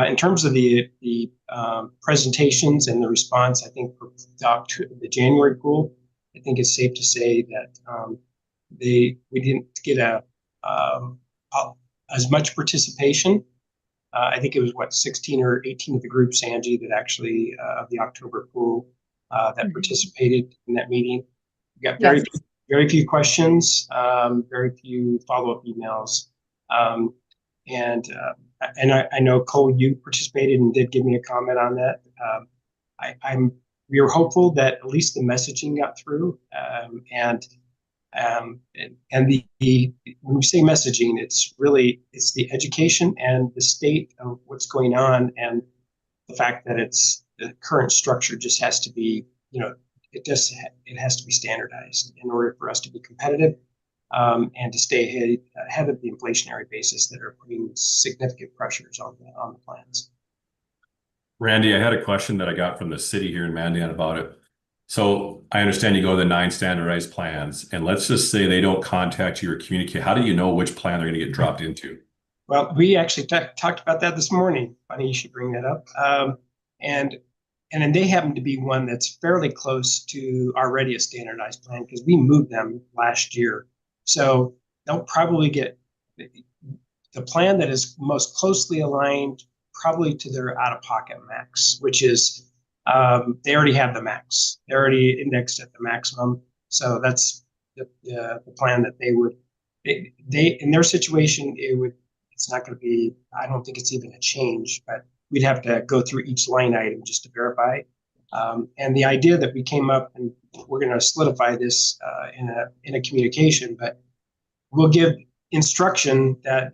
S7: In terms of the presentations and the response, I think for the January pool, I think it's safe to say that we didn't get as much participation. I think it was 16 or 18 of the groups, Angie, that actually of the October pool that participated in that meeting. We got very few questions, very few follow-up emails, and I know Cole, you participated and did give me a comment on that. We were hopeful that at least the messaging got through, and when we say messaging, it's the education and the state of what's going on, and the fact that the current structure just has to be, it has to be standardized in order for us to be competitive. And to stay ahead of the inflationary basis that are putting significant pressures on the plans.
S6: Randy, I had a question that I got from the city here in Mandan about it. So I understand you go to the 9 standardized plans, and let's just say they don't contact you or communicate. How do you know which plan they're going to get dropped into?
S7: Well, we actually talked about that this morning. Funny you should bring that up. And then they happen to be one that's fairly close to already a standardized plan because we moved them last year. So they'll probably get the plan that is most closely aligned probably to their out-of-pocket max, which is they already have the max. They're already indexed at the maximum. So that's the plan that they would, they in their situation, it's not going to be, I don't think it's even a change, but we'd have to go through each line item just to verify. And the idea that we came up, and we're going to solidify this in a communication, but we'll give instruction that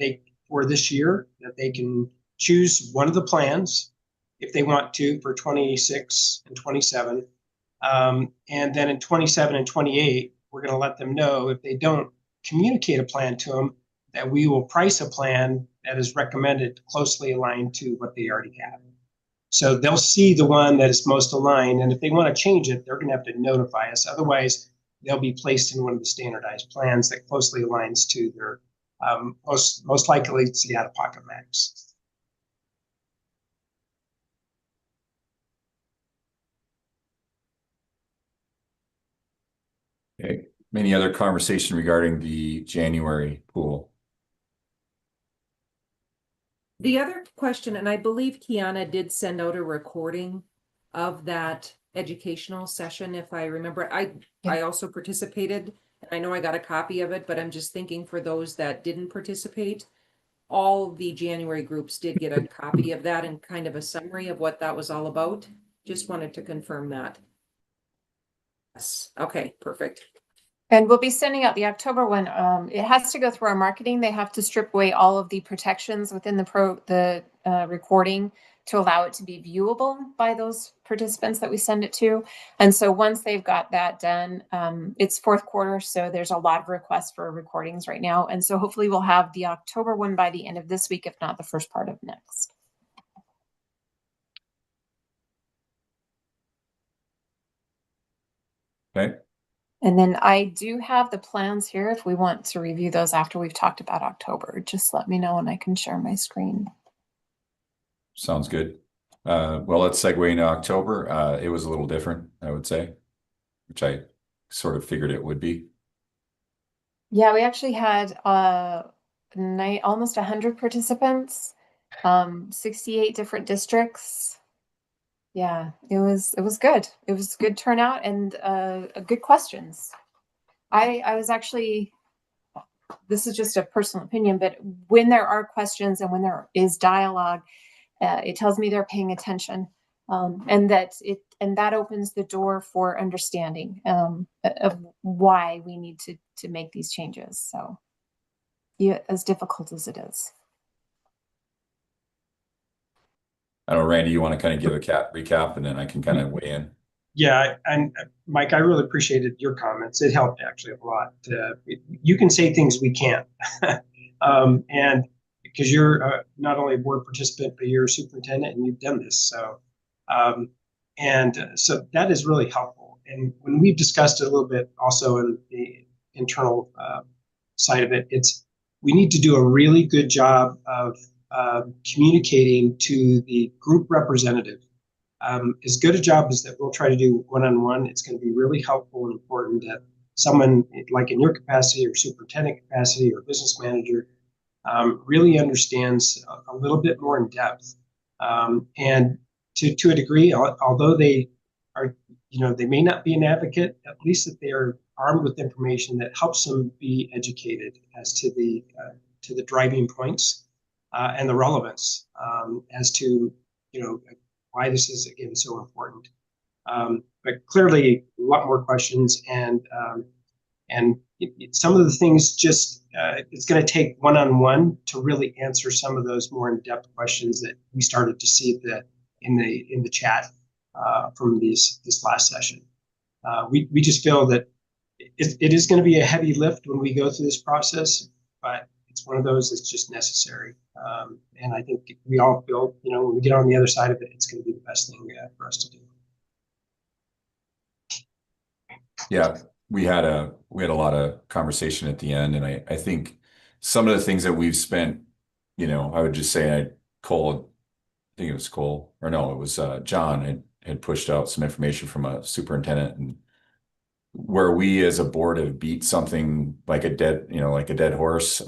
S7: for this year, that they can choose one of the plans if they want to for 26 and 27. And then in 27 and 28, we're going to let them know if they don't communicate a plan to them, that we will price a plan that is recommended closely aligned to what they already have. So they'll see the one that is most aligned. And if they want to change it, they're going to have to notify us. Otherwise, they'll be placed in one of the standardized plans that closely aligns to their most likely it's the out-of-pocket max.
S4: Okay. Any other conversation regarding the January pool?
S2: The other question, and I believe Kiana did send out a recording of that educational session, if I remember. I also participated, and I know I got a copy of it, but I'm just thinking for those that didn't participate, all the January groups did get a copy of that and kind of a summary of what that was all about. Just wanted to confirm that. Yes. Okay, perfect.
S3: And we'll be sending out the October one. It has to go through our marketing. They have to strip away all of the protections within the recording to allow it to be viewable by those participants that we send it to. And so once they've got that done, it's fourth quarter, so there's a lot of requests for recordings right now. And so hopefully we'll have the October one by the end of this week, if not the first part of next.
S4: Okay.
S3: And then I do have the plans here if we want to review those after we've talked about October. Just let me know and I can share my screen.
S4: Sounds good. Well, let's segue into October. It was a little different, I would say, which I sort of figured it would be.
S3: Yeah, we actually had almost 100 participants, 68 different districts. Yeah, it was good. It was good turnout and good questions. I was actually, this is just a personal opinion, but when there are questions and when there is dialogue, it tells me they're paying attention, and that opens the door for understanding of why we need to make these changes. So, yeah, as difficult as it is.
S4: I don't know, Randy, you want to kind of give a recap and then I can kind of weigh in?
S7: Yeah, and Mike, I really appreciated your comments. It helped actually a lot. You can say things we can't. And because you're not only a board participant, but you're a superintendent and you've done this. So, so that is really helpful. And when we've discussed it a little bit also in the internal side of it, we need to do a really good job of communicating to the group representative. As good a job as that we'll try to do one-on-one, it's going to be really helpful and important that someone like in your capacity or superintendent capacity or business manager really understands a little bit more in depth. And to a degree, although they are, they may not be an advocate, at least that they are armed with information that helps them be educated as to the driving points and the relevance as to, why this is, again, so important. But clearly a lot more questions and some of the things just, it's going to take one-on-one to really answer some of those more in-depth questions that we started to see in the chat from this last session. We just feel that it is going to be a heavy lift when we go through this process, but it's one of those that's just necessary. And I think we all feel, when we get on the other side of it, it's going to be the best thing for us to do.
S4: Yeah, we had a lot of conversation at the end, and I think some of the things that we've spent, I would just say I think it was Cole, or no, it was John had pushed out some information from a superintendent, and where we as a board have beat something like a dead horse.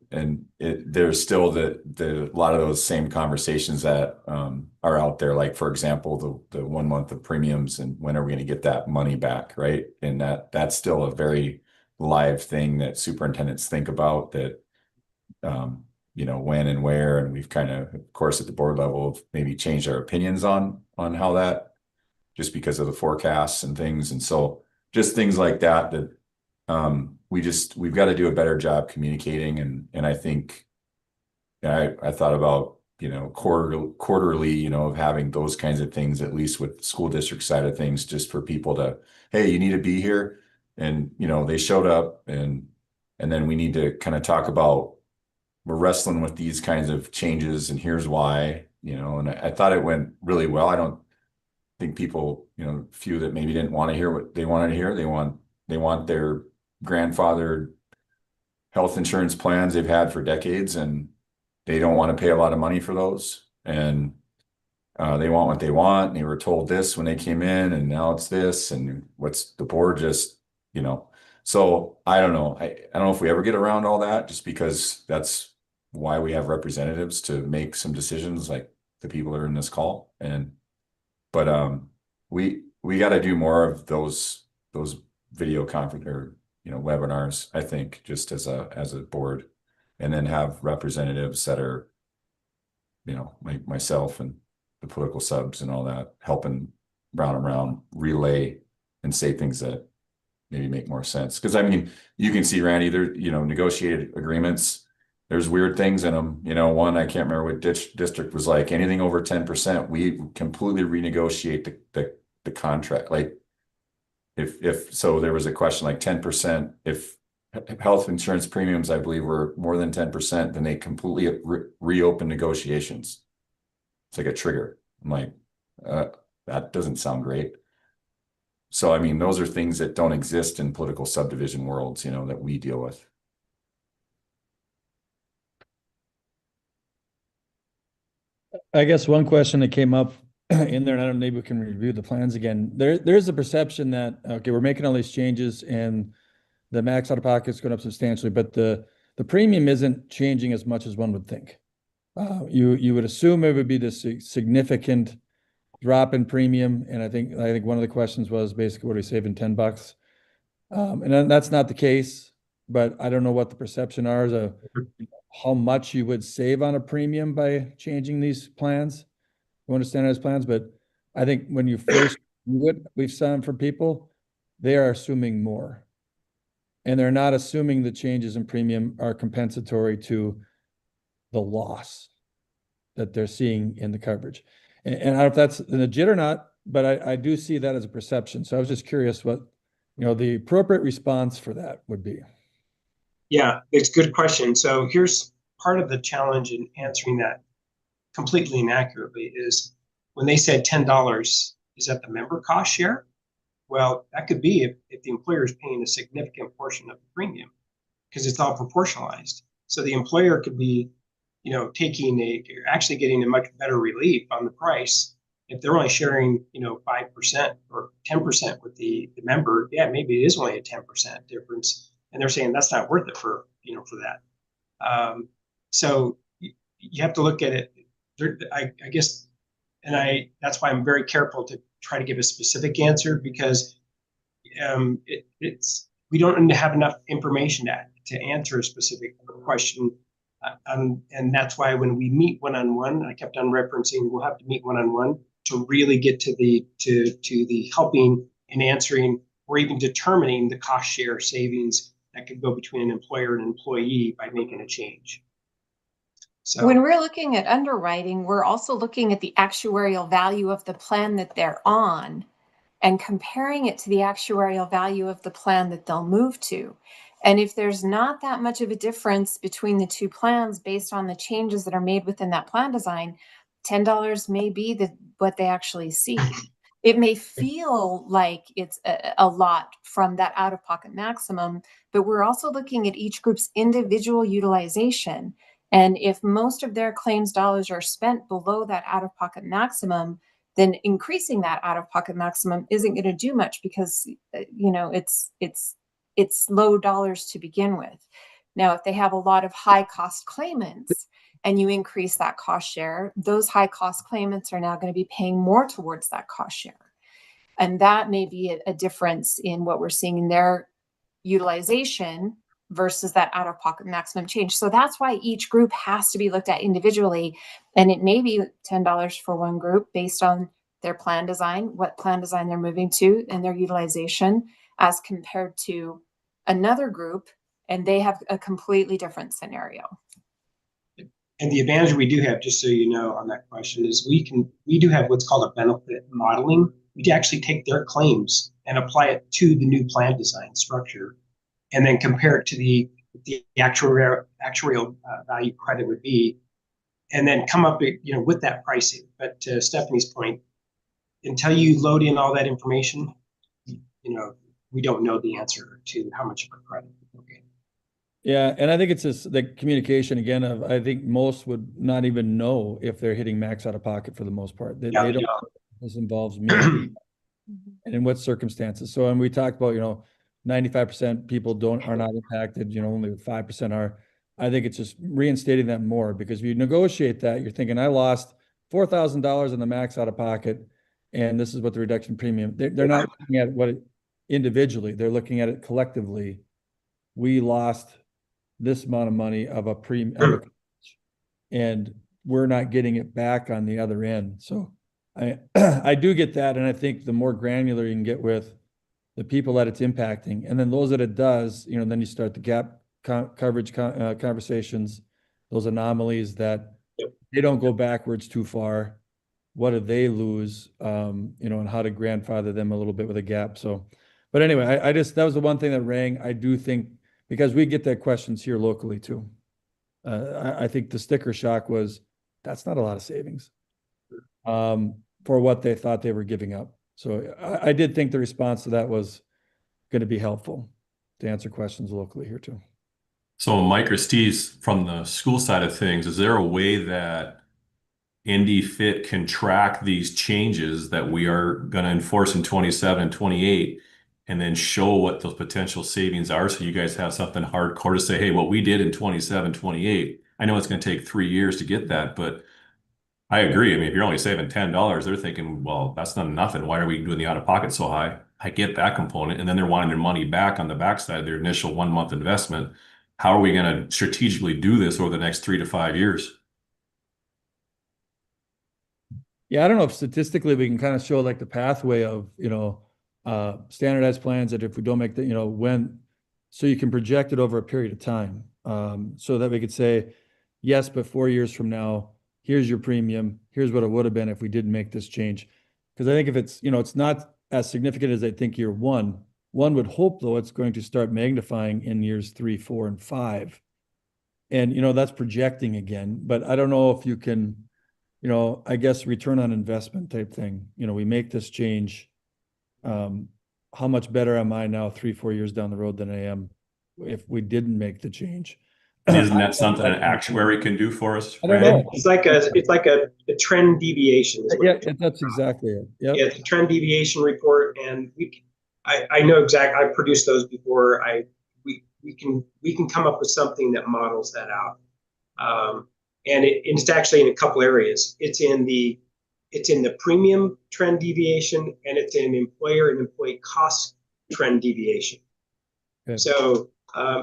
S4: there's still a lot of those same conversations that are out there. Like, for example, the 1 month of premiums and when are we going to get that money back, right? And that's still a very live thing that superintendents think about, that when and where, and we've kind of course, at the board level, maybe changed our opinions on how that, just because of the forecasts and things. And so just things like that we've got to do a better job communicating. And I think I thought about, quarterly, of having those kinds of things, at least with the school district side of things, just for people to, hey, you need to be here. And, they showed up, and then we need to kind of talk about, we're wrestling with these kinds of changes and here's why, and I thought it went really well. I don't think people, few that maybe didn't want to hear what they wanted to hear. They want their grandfathered health insurance plans they've had for decades, and they don't want to pay a lot of money for those. And they want what they want. And they were told this when they came in, and now it's this, and what's the board just, so I don't know. I don't know if we ever get around all that, just because that's why we have representatives to make some decisions, like the people that are in this call. But we got to do more of those video conference or webinars, I think, just as a board, and then have representatives that are like myself and the political subs and all that, helping round and round relay and say things that maybe make more sense. Because I mean, you can see, Randy, there negotiated agreements, there's weird things in them. One, I can't remember what district was like, anything over 10%, we completely renegotiate the contract. Like if so, there was a question like 10%, if health insurance premiums, I believe, were more than 10%, then they completely reopen negotiations. It's like a trigger. I'm like, that doesn't sound great. So, I mean, those are things that don't exist in political subdivision worlds, that we deal with.
S12: I guess one question that came up in there, and I don't know, maybe we can review the plans again. There's a perception that, okay, we're making all these changes and the max out of pocket is going up substantially, but the premium isn't changing as much as one would think. You would assume it would be this significant drop in premium, and I think one of the questions was basically, what are we saving, $10? And then that's not the case, but I don't know what the perception are of how much you would save on a premium by changing these plans, standardized plans. But I think when you first do it, we've seen from people, they are assuming more. And they're not assuming the changes in premium are compensatory to the loss that they're seeing in the coverage. And I don't know if that's legit or not, but I do see that as a perception. So I was just curious what, the appropriate response for that would be.
S7: Yeah, it's a good question. So here's part of the challenge in answering that completely inaccurately is when they said $10, is that the member cost share? Well, that could be if the employer is paying a significant portion of the premium, because it's all proportionalized. So the employer could be, actually getting a much better relief on the price if they're only sharing, 5% or 10% with the member. Yeah, maybe it is only a 10% difference, and they're saying that's not worth it for that. So you have to look at it. I guess, and that's why I'm very careful to try to give a specific answer, because we don't have enough information to answer a specific question. And that's why when we meet one-on-one, I kept on referencing, we'll have to meet one-on-one to really get to the helping and answering, or even determining the cost share savings that could go between an employer and employee by making a change. So
S3: when we're looking at underwriting, we're also looking at the actuarial value of the plan that they're on and comparing it to the actuarial value of the plan that they'll move to. And if there's not that much of a difference between the two plans based on the changes that are made within that plan design, $10 may be what they actually see. It may feel like it's a lot from that out-of-pocket maximum, but we're also looking at each group's individual utilization. And if most of their claims dollars are spent below that out-of-pocket maximum, then increasing that out-of-pocket maximum isn't going to do much, because it's low dollars to begin with. Now, if they have a lot of high cost claimants and you increase that cost share, those high cost claimants are now going to be paying more towards that cost share. And that may be a difference in what we're seeing in their utilization versus that out-of-pocket maximum change. So that's why each group has to be looked at individually. And it may be $10 for one group based on their plan design, what plan design they're moving to, and their utilization, as compared to another group, and they have a completely different scenario.
S7: And the advantage we do have, just so you know, on that question is we do have what's called a benefit modeling. We actually take their claims and apply it to the new plan design structure, and then compare it to the actuarial value credit would be, and then come up with that pricing. But to Stephanie's point, until you load in all that information, we don't know the answer to how much of a credit we'll get.
S12: Yeah, and I think it's just the communication again of, I think most would not even know if they're hitting max out of pocket for the most part. They don't. This involves me and in what circumstances. So, and we talked about, 95% people are not impacted, only 5% are. I think it's just reinstating that more, because if you negotiate that, you're thinking, I lost $4,000 in the max out of pocket, and this is what the reduction premium. They're not looking at what individually, they're looking at it collectively. We lost this amount of money of a premium, and we're not getting it back on the other end. So I do get that, and I think the more granular you can get with the people that it's impacting, and then those that it does, then you start the gap coverage conversations, those anomalies that they don't go backwards too far. What do they lose? And how to grandfather them a little bit with a gap. So, but anyway, that was the one thing that rang. I do think, because we get that questions here locally too. I think the sticker shock was, that's not a lot of savings for what they thought they were giving up. So I did think the response to that was going to be helpful to answer questions locally here too.
S6: So Mike or Steve, from the school side of things, is there a way that NDPHIT can track these changes that we are going to enforce in 27 and 28, and then show what those potential savings are, so you guys have something hardcore to say, hey, what we did in 27, 28, I know it's going to take 3 years to get that, but I agree. I mean, if you're only saving $10, they're thinking, well, that's not nothing. Why are we doing the out-of-pocket so high? I get that component. And then they're wanting their money back on the backside of their initial 1 month investment. How are we going to strategically do this over the next 3 to 5 years?
S12: Yeah, I don't know if statistically we can kind of show like the pathway of, standardized plans, that if we don't make the, so you can project it over a period of time. So that we could say, yes, but 4 years from now, here's your premium. Here's what it would have been if we didn't make this change. Because I think if it's, it's not as significant as I think year one would hope, though, it's going to start magnifying in years 3, 4, and 5. And, that's projecting again, but I don't know if you can, I guess return on investment type thing. We make this change. How much better am I now 3, 4 years down the road than I am if we didn't make the change?
S6: Isn't that something an actuary can do for us?
S12: I don't know.
S7: It's like a trend deviation.
S12: Yeah, that's exactly it. Yep.
S7: Yeah, it's a trend deviation report, and I know exactly. I produced those before. We can come up with something that models that out. And it's actually in a couple areas. It's in the premium trend deviation, and it's in employer and employee cost trend deviation. Good. So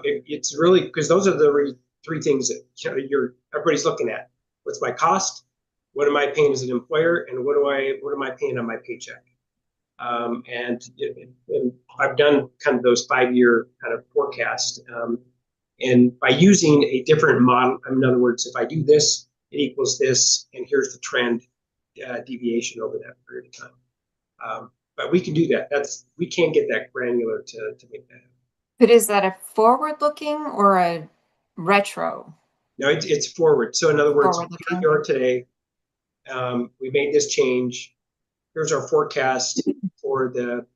S7: it's really, because those are the three things that everybody's looking at. What's my cost? What am I paying as an employer? And what am I paying on my paycheck? And I've done kind of those 5-year kind of forecast. And by using a different model, in other words, if I do this, it equals this, and here's the trend deviation over that period of time. But we can do that. We can't get that granular to make that happen.
S3: But is that a forward-looking or a retro?
S7: No, it's forward. So in other words, here we are today. We made this change. Here's our forecast for the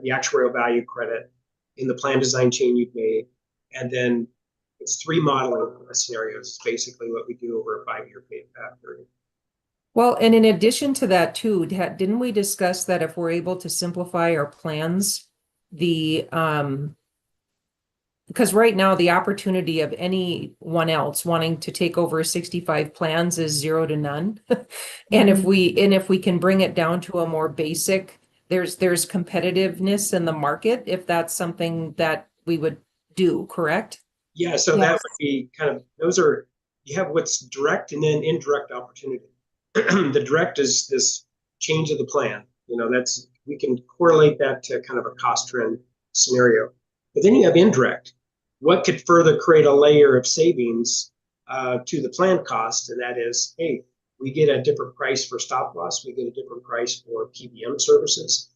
S7: actuarial value credit in the plan design change you've made, and then it's 3 modeling scenarios. Is basically what we do over a 5-year payback period.
S2: Well, and in addition to that too, didn't we discuss that if we're able to simplify our plans, the because right now the opportunity of anyone else wanting to take over 65 plans is 0 to none. And if we can bring it down to a more basic, there's competitiveness in the market, if that's something that we would do, correct?
S7: Yeah, so that
S3: Yes.
S7: would be kind of, those are, you have what's direct and then indirect opportunity. The direct is this change of the plan. You know, that's, we can correlate that to kind of a cost trend scenario. But then you have indirect. What could further create a layer of savings to the plan cost? And that is, hey, we get a different price for stop loss. We get a different price for PBM services.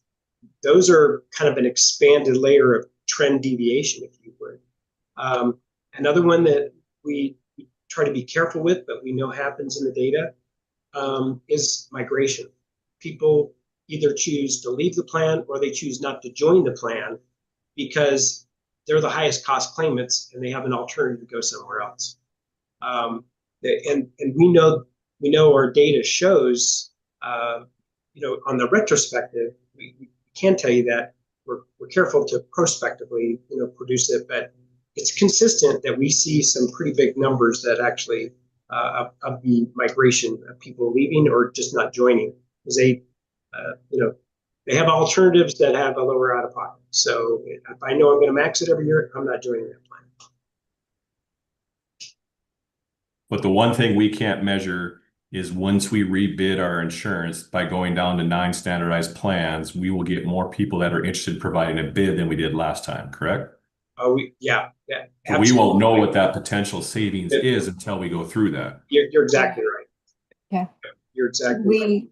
S7: Those are kind of an expanded layer of trend deviation, if you would. Another one that we try to be careful with, but we know happens in the data, is migration. People either choose to leave the plan or they choose not to join the plan because they're the highest cost claimants and they have an alternative to go somewhere else. And we know our data shows, you know, on the retrospective, we can tell you that we're careful to prospectively, you know, produce it, but it's consistent that we see some pretty big numbers that actually of the migration of people leaving or just not joining, because they, you know, they have alternatives that have a lower out of pocket. So if I know I'm going to max it every year, I'm not joining that plan.
S6: But the one thing we can't measure is once we rebid our insurance by going down to 9 standardized plans, we will get more people that are interested in providing a bid than we did last time, correct?
S7: Yeah.
S6: We won't know what that potential savings is until we go through that.
S7: You're exactly right.
S3: Yeah.
S7: You're exactly right.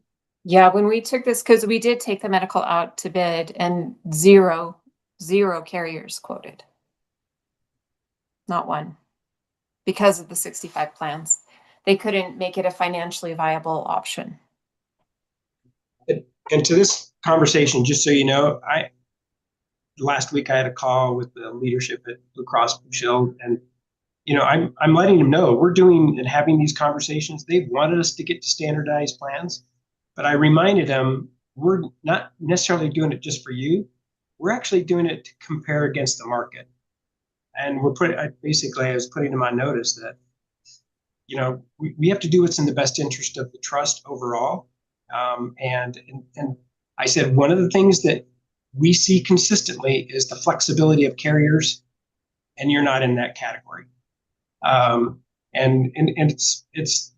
S3: Yeah, when we took this, because we did take the medical out to bid and zero carriers quoted. Not one. Because of the 65 plans. They couldn't make it a financially viable option.
S7: And to this conversation, just so you know, last week I had a call with the leadership at Blue Cross Blue Shield, and you know, I'm letting them know we're doing and having these conversations. They wanted us to get to standardized plans, but I reminded them we're not necessarily doing it just for you. We're actually doing it to compare against the market. And I was putting them on notice that, you know, we have to do what's in the best interest of the trust overall. And I said, one of the things that we see consistently is the flexibility of carriers, and you're not in that category. And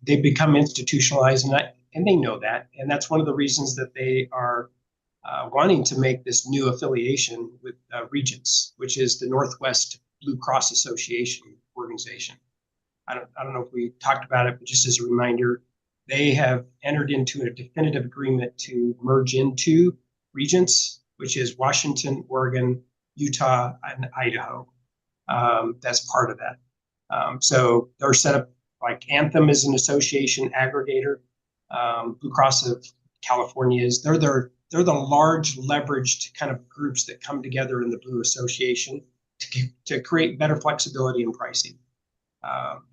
S7: they've become institutionalized, and they know that, and that's one of the reasons that they are wanting to make this new affiliation with Regents, which is the Northwest Blue Cross Association organization. I don't know if we talked about it, but just as a reminder, they have entered into a definitive agreement to merge into Regents, which is Washington, Oregon, Utah, and Idaho. That's part of that. So they're set up like Anthem is an association aggregator. Blue Cross of California is they're the large leveraged kind of groups that come together in the Blue Association to create better flexibility in pricing.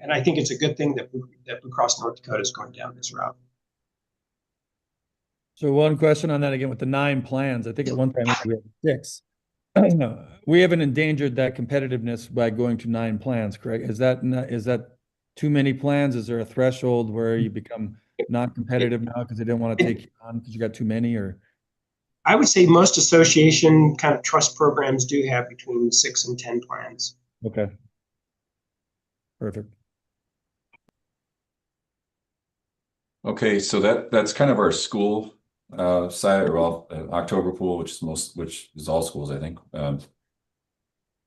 S7: And I think it's a good thing that Blue Cross North Dakota is going down this route.
S12: So one question on that again with the 9 plans. I think at one time we had 6. We haven't endangered that competitiveness by going to 9 plans, correct? Is that too many plans? Is there a threshold where you become not competitive now because they didn't want to take you on because you got too many? Or
S7: I would say most association kind of trust programs do have between 6 and 10 plans.
S12: Okay. Perfect.
S4: Okay, so that's kind of our school side, or October pool, which is all schools, I think.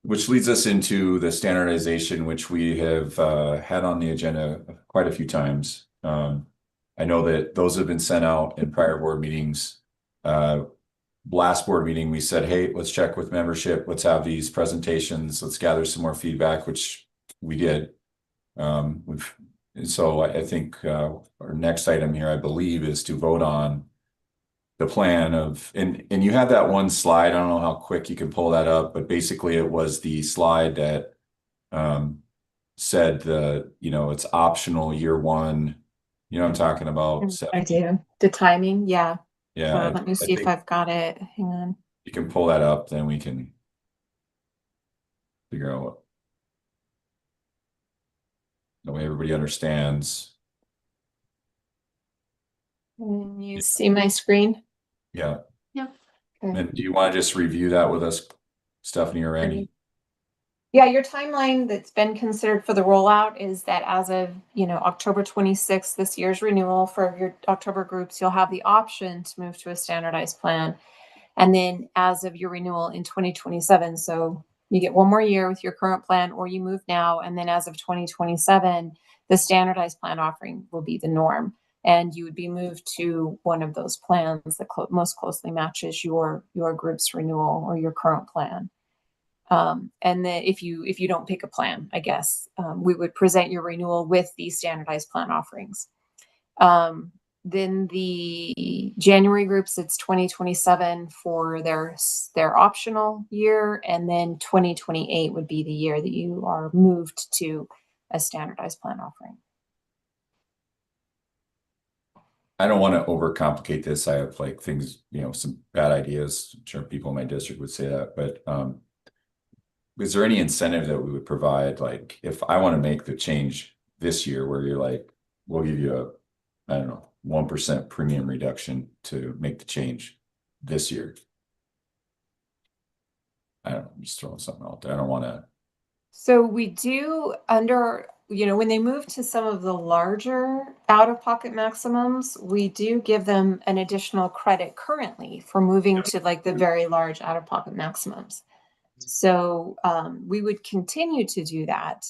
S4: Which leads us into the standardization, which we have had on the agenda quite a few times. I know that those have been sent out in prior board meetings. Last board meeting, we said, hey, let's check with membership. Let's have these presentations. Let's gather some more feedback, which we did. So I think our next item here, I believe, is to vote on the plan of, and you had that one slide. I don't know how quick you can pull that up, but basically it was the slide that said it's optional year 1. You know what I'm talking about?
S3: I do. The timing, yeah.
S4: Yeah.
S3: Let me see if I've got it. Hang on.
S4: You can pull that up, then we can figure out That way everybody understands.
S3: Can you see my screen?
S4: Yeah.
S9: Yeah.
S3: Okay.
S4: And do you want to just review that with us, Stephanie or Randy?
S3: Yeah, your timeline that's been considered for the rollout is that as of, October 26th, this year's renewal for your October groups, you'll have the option to move to a standardized plan. And then as of your renewal in 2027, so you get one more year with your current plan or you move now. And then as of 2027, the standardized plan offering will be the norm. And you would be moved to one of those plans that most closely matches your group's renewal or your current plan. And then if you don't pick a plan, I guess, we would present your renewal with these standardized plan offerings. Then the January groups, it's 2027 for their optional year, and then 2028 would be the year that you are moved to a standardized plan offering.
S4: I don't want to overcomplicate this. I have like things, some bad ideas. I'm sure people in my district would say that, but is there any incentive that we would provide? Like if I want to make the change this year where you're like, we'll give you I don't know, 1% premium reduction to make the change this year. I don't know, I'm just throwing something out there. I don't want to.
S3: So we do when they move to some of the larger out-of-pocket maximums, we do give them an additional credit currently for moving to like the very large out-of-pocket maximums. So we would continue to do that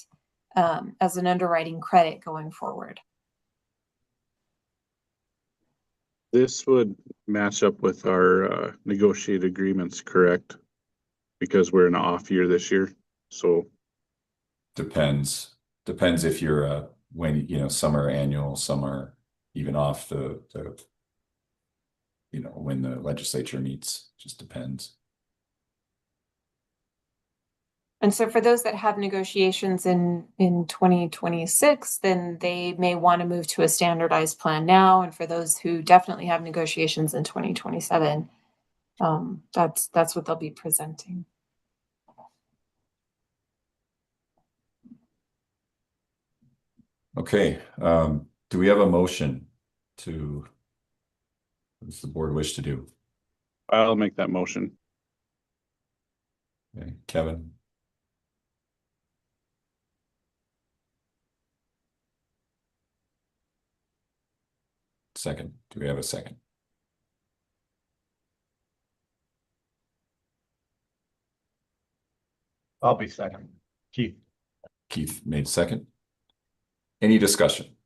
S3: as an underwriting credit going forward.
S11: This would match up with our negotiated agreements, correct? Because we're in an off year this year, so.
S4: Depends if you're when, some are annual, some are even off the when the legislature meets, just depends.
S3: And so for those that have negotiations in 2026, then they may want to move to a standardized plan now. And for those who definitely have negotiations in 2027, that's what they'll be presenting.
S4: Okay, do we have a motion to, what does the board wish to do?
S11: I'll make that motion.
S4: Okay, Kevin? Second, do we have a second?
S13: I'll be second. Keith.
S4: Keith made second. Any discussion?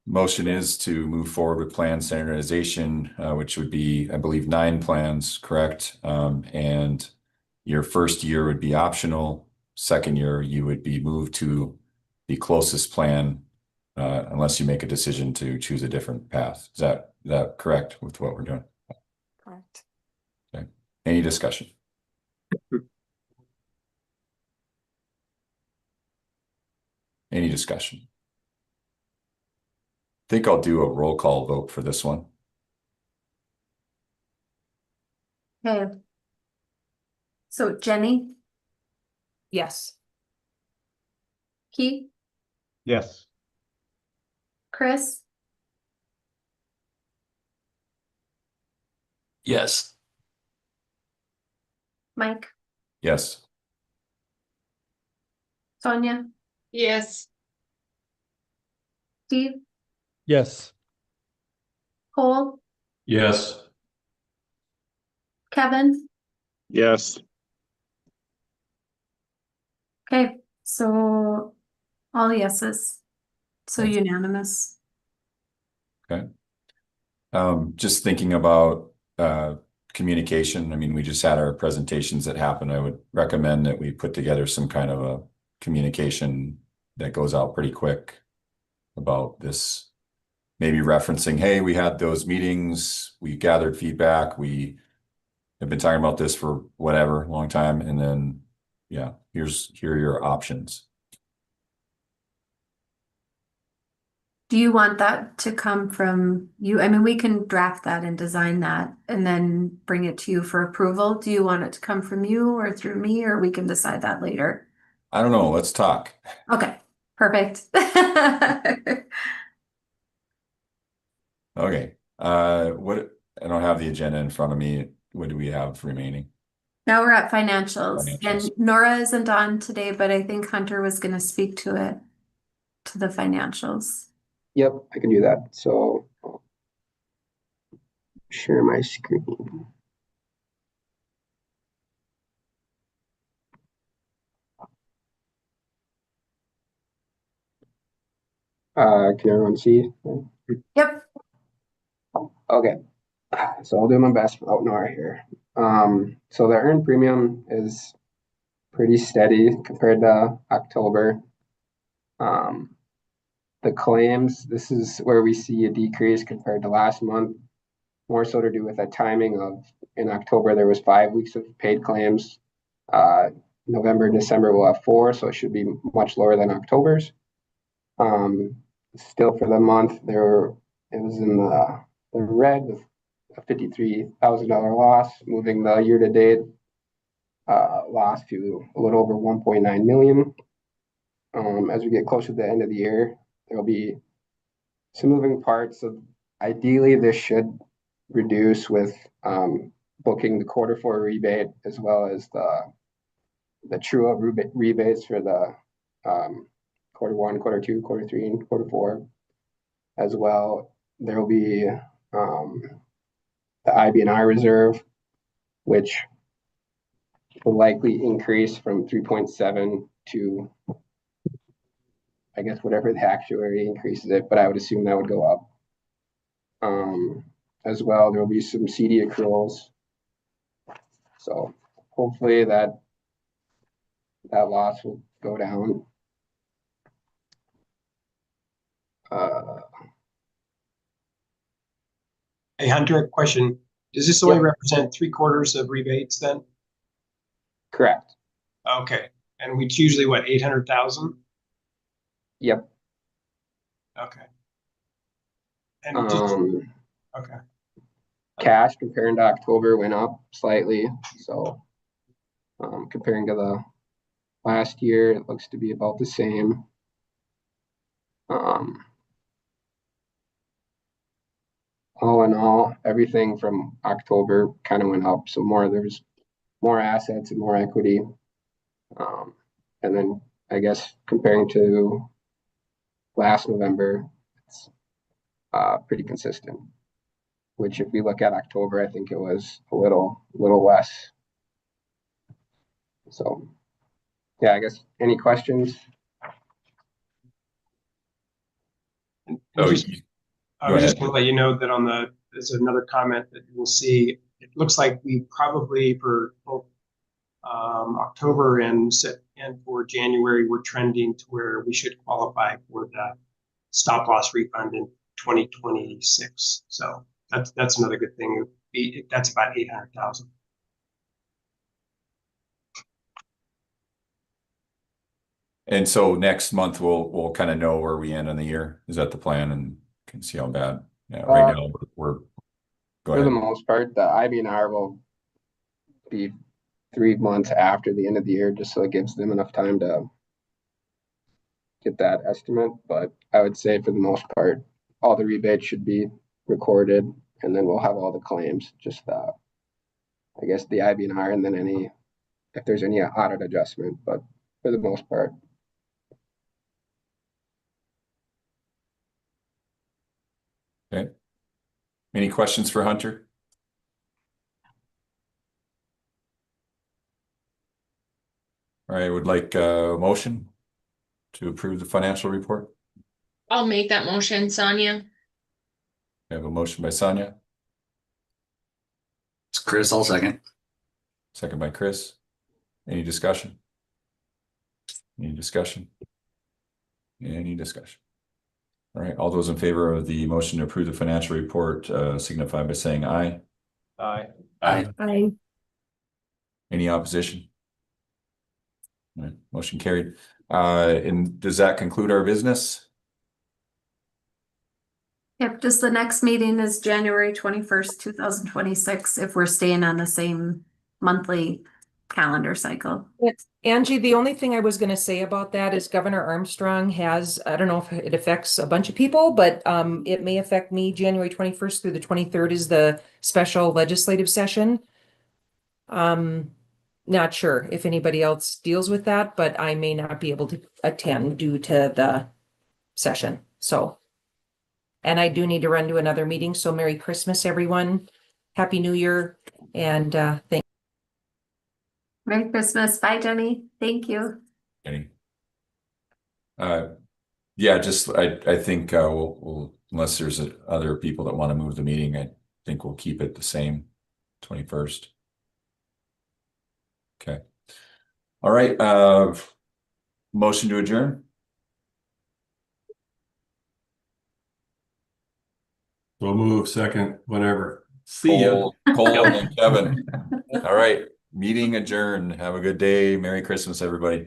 S4: Motion is to move forward with plan standardization, which would be, I believe, 9 plans, correct? And your first year would be optional. Second year, you would be moved to the closest plan, unless you make a decision to choose a different path. Is that correct with what we're doing?
S3: Correct.
S4: Okay. Any discussion? Any discussion? I think I'll do a roll call vote for this one.
S9: Okay. So Jenny,
S2: Yes.
S9: Keith,
S13: Yes.
S9: Chris,
S4: Yes.
S9: Mike,
S4: Yes.
S9: Sonia,
S10: Yes.
S9: Steve,
S12: Yes.
S9: Cole,
S6: Yes.
S9: Kevin.
S11: Yes.
S9: Okay, so all yeses. So
S4: Yes.
S9: unanimous.
S4: Okay. Just thinking about communication. I mean, we just had our presentations that happened. I would recommend that we put together some kind of a communication that goes out pretty quick about this. Maybe referencing, hey, we had those meetings, we gathered feedback, we have been talking about this for whatever, long time, and then, yeah, here are your options.
S9: Do you want that to come from you? I mean, we can draft that and design that and then bring it to you for approval. Do you want it to come from you or through me, or we can decide that later?
S4: I don't know. Let's talk.
S9: Okay, perfect.
S4: Okay. What, I don't have the agenda in front of me. What do we have remaining?
S9: Now we're at financials,
S4: Financials.
S9: and Nora isn't on today, but I think Hunter was gonna speak to it, to the financials.
S14: Yep, I can do that. So share my screen. Can everyone see?
S9: Yep.
S14: Okay, so I'll do my best without Nora here. So the earned premium is pretty steady compared to October. The claims, this is where we see a decrease compared to last month, more so to do with the timing of, in October, there was 5 weeks of paid claims. November, December will have 4, so it should be much lower than October's. Still for the month, it was in the red with a $53,000 loss, moving the year-to-date loss to a little over 1.9 million. As we get closer to the end of the year, there'll be some moving parts. So ideally, this should reduce with booking the Q4 rebate as well as the true-up rebates for the Q1, Q2, Q3, and Q4 as well. There will be the IBNR reserve, which will likely increase from 3.7 to, I guess, whatever the actuary increases it, but I would assume that would go up. As well, there will be some CD accruals. So hopefully that loss will go down.
S7: Hey, Hunter, question. Does this only represent 3/4 of rebates then?
S14: Correct.
S7: Okay. And it's usually what, 800,000?
S14: Yep.
S7: Okay. And just, okay.
S14: Cash comparing to October went up slightly. So comparing to the last year, it looks to be about the same. All in all, everything from October kind of went up. So there's more assets and more equity. And then I guess comparing to last November, it's pretty consistent. Which if we look at October, I think it was a little less. So yeah, I guess any questions?
S4: Oh,
S7: I was just going to let you know that there's another comment that you will see. It looks like we probably for both October and for January, we're trending to where we should qualify for the stop loss refund in 2026. So that's another good thing. That's about 800,000.
S4: And so next month we'll kind of know where we end on the year. Is that the plan? And can see how bad. Yeah, right now we're
S14: for the most part, the IBNR will be 3 months after the end of the year, just so it gives them enough time to get that estimate. But I would say for the most part, all the rebates should be recorded, and then we'll have all the claims, just I guess the IBNR, and then if there's any audit adjustment, but for the most part.
S4: Okay. Any questions for Hunter? All right, I would like a motion to approve the financial report.
S10: I'll make that motion, Sonia.
S4: We have a motion by Sonia.
S8: It's Chris, I'll second.
S4: Second by Chris. Any discussion? Any discussion? Any discussion? All right, all those in favor of the motion to approve the financial report signify by saying aye.
S13: Aye.
S8: Aye.
S9: Aye.
S4: Any opposition? All right, motion carried. And does that conclude our business?
S9: Yep, just the next meeting is January 21st, 2026, if we're staying on the same monthly calendar cycle.
S2: Angie, the only thing I was gonna say about that is Governor Armstrong has, I don't know if it affects a bunch of people, but it may affect me. January 21st through the 23rd is the special legislative session. Not sure if anybody else deals with that, but I may not be able to attend due to the session, so. And I do need to run to another meeting, so Merry Christmas, everyone. Happy New Year, and thank
S9: Merry Christmas. Bye, Jenny. Thank you.
S4: Any? Yeah, just I think we'll unless there's other people that want to move the meeting, I think we'll keep it the same, 21st. Okay. All right. Motion to adjourn.
S6: We'll move second, whatever. See ya.
S4: Cole and Kevin. All right. Meeting adjourned. Have a good day. Merry Christmas, everybody.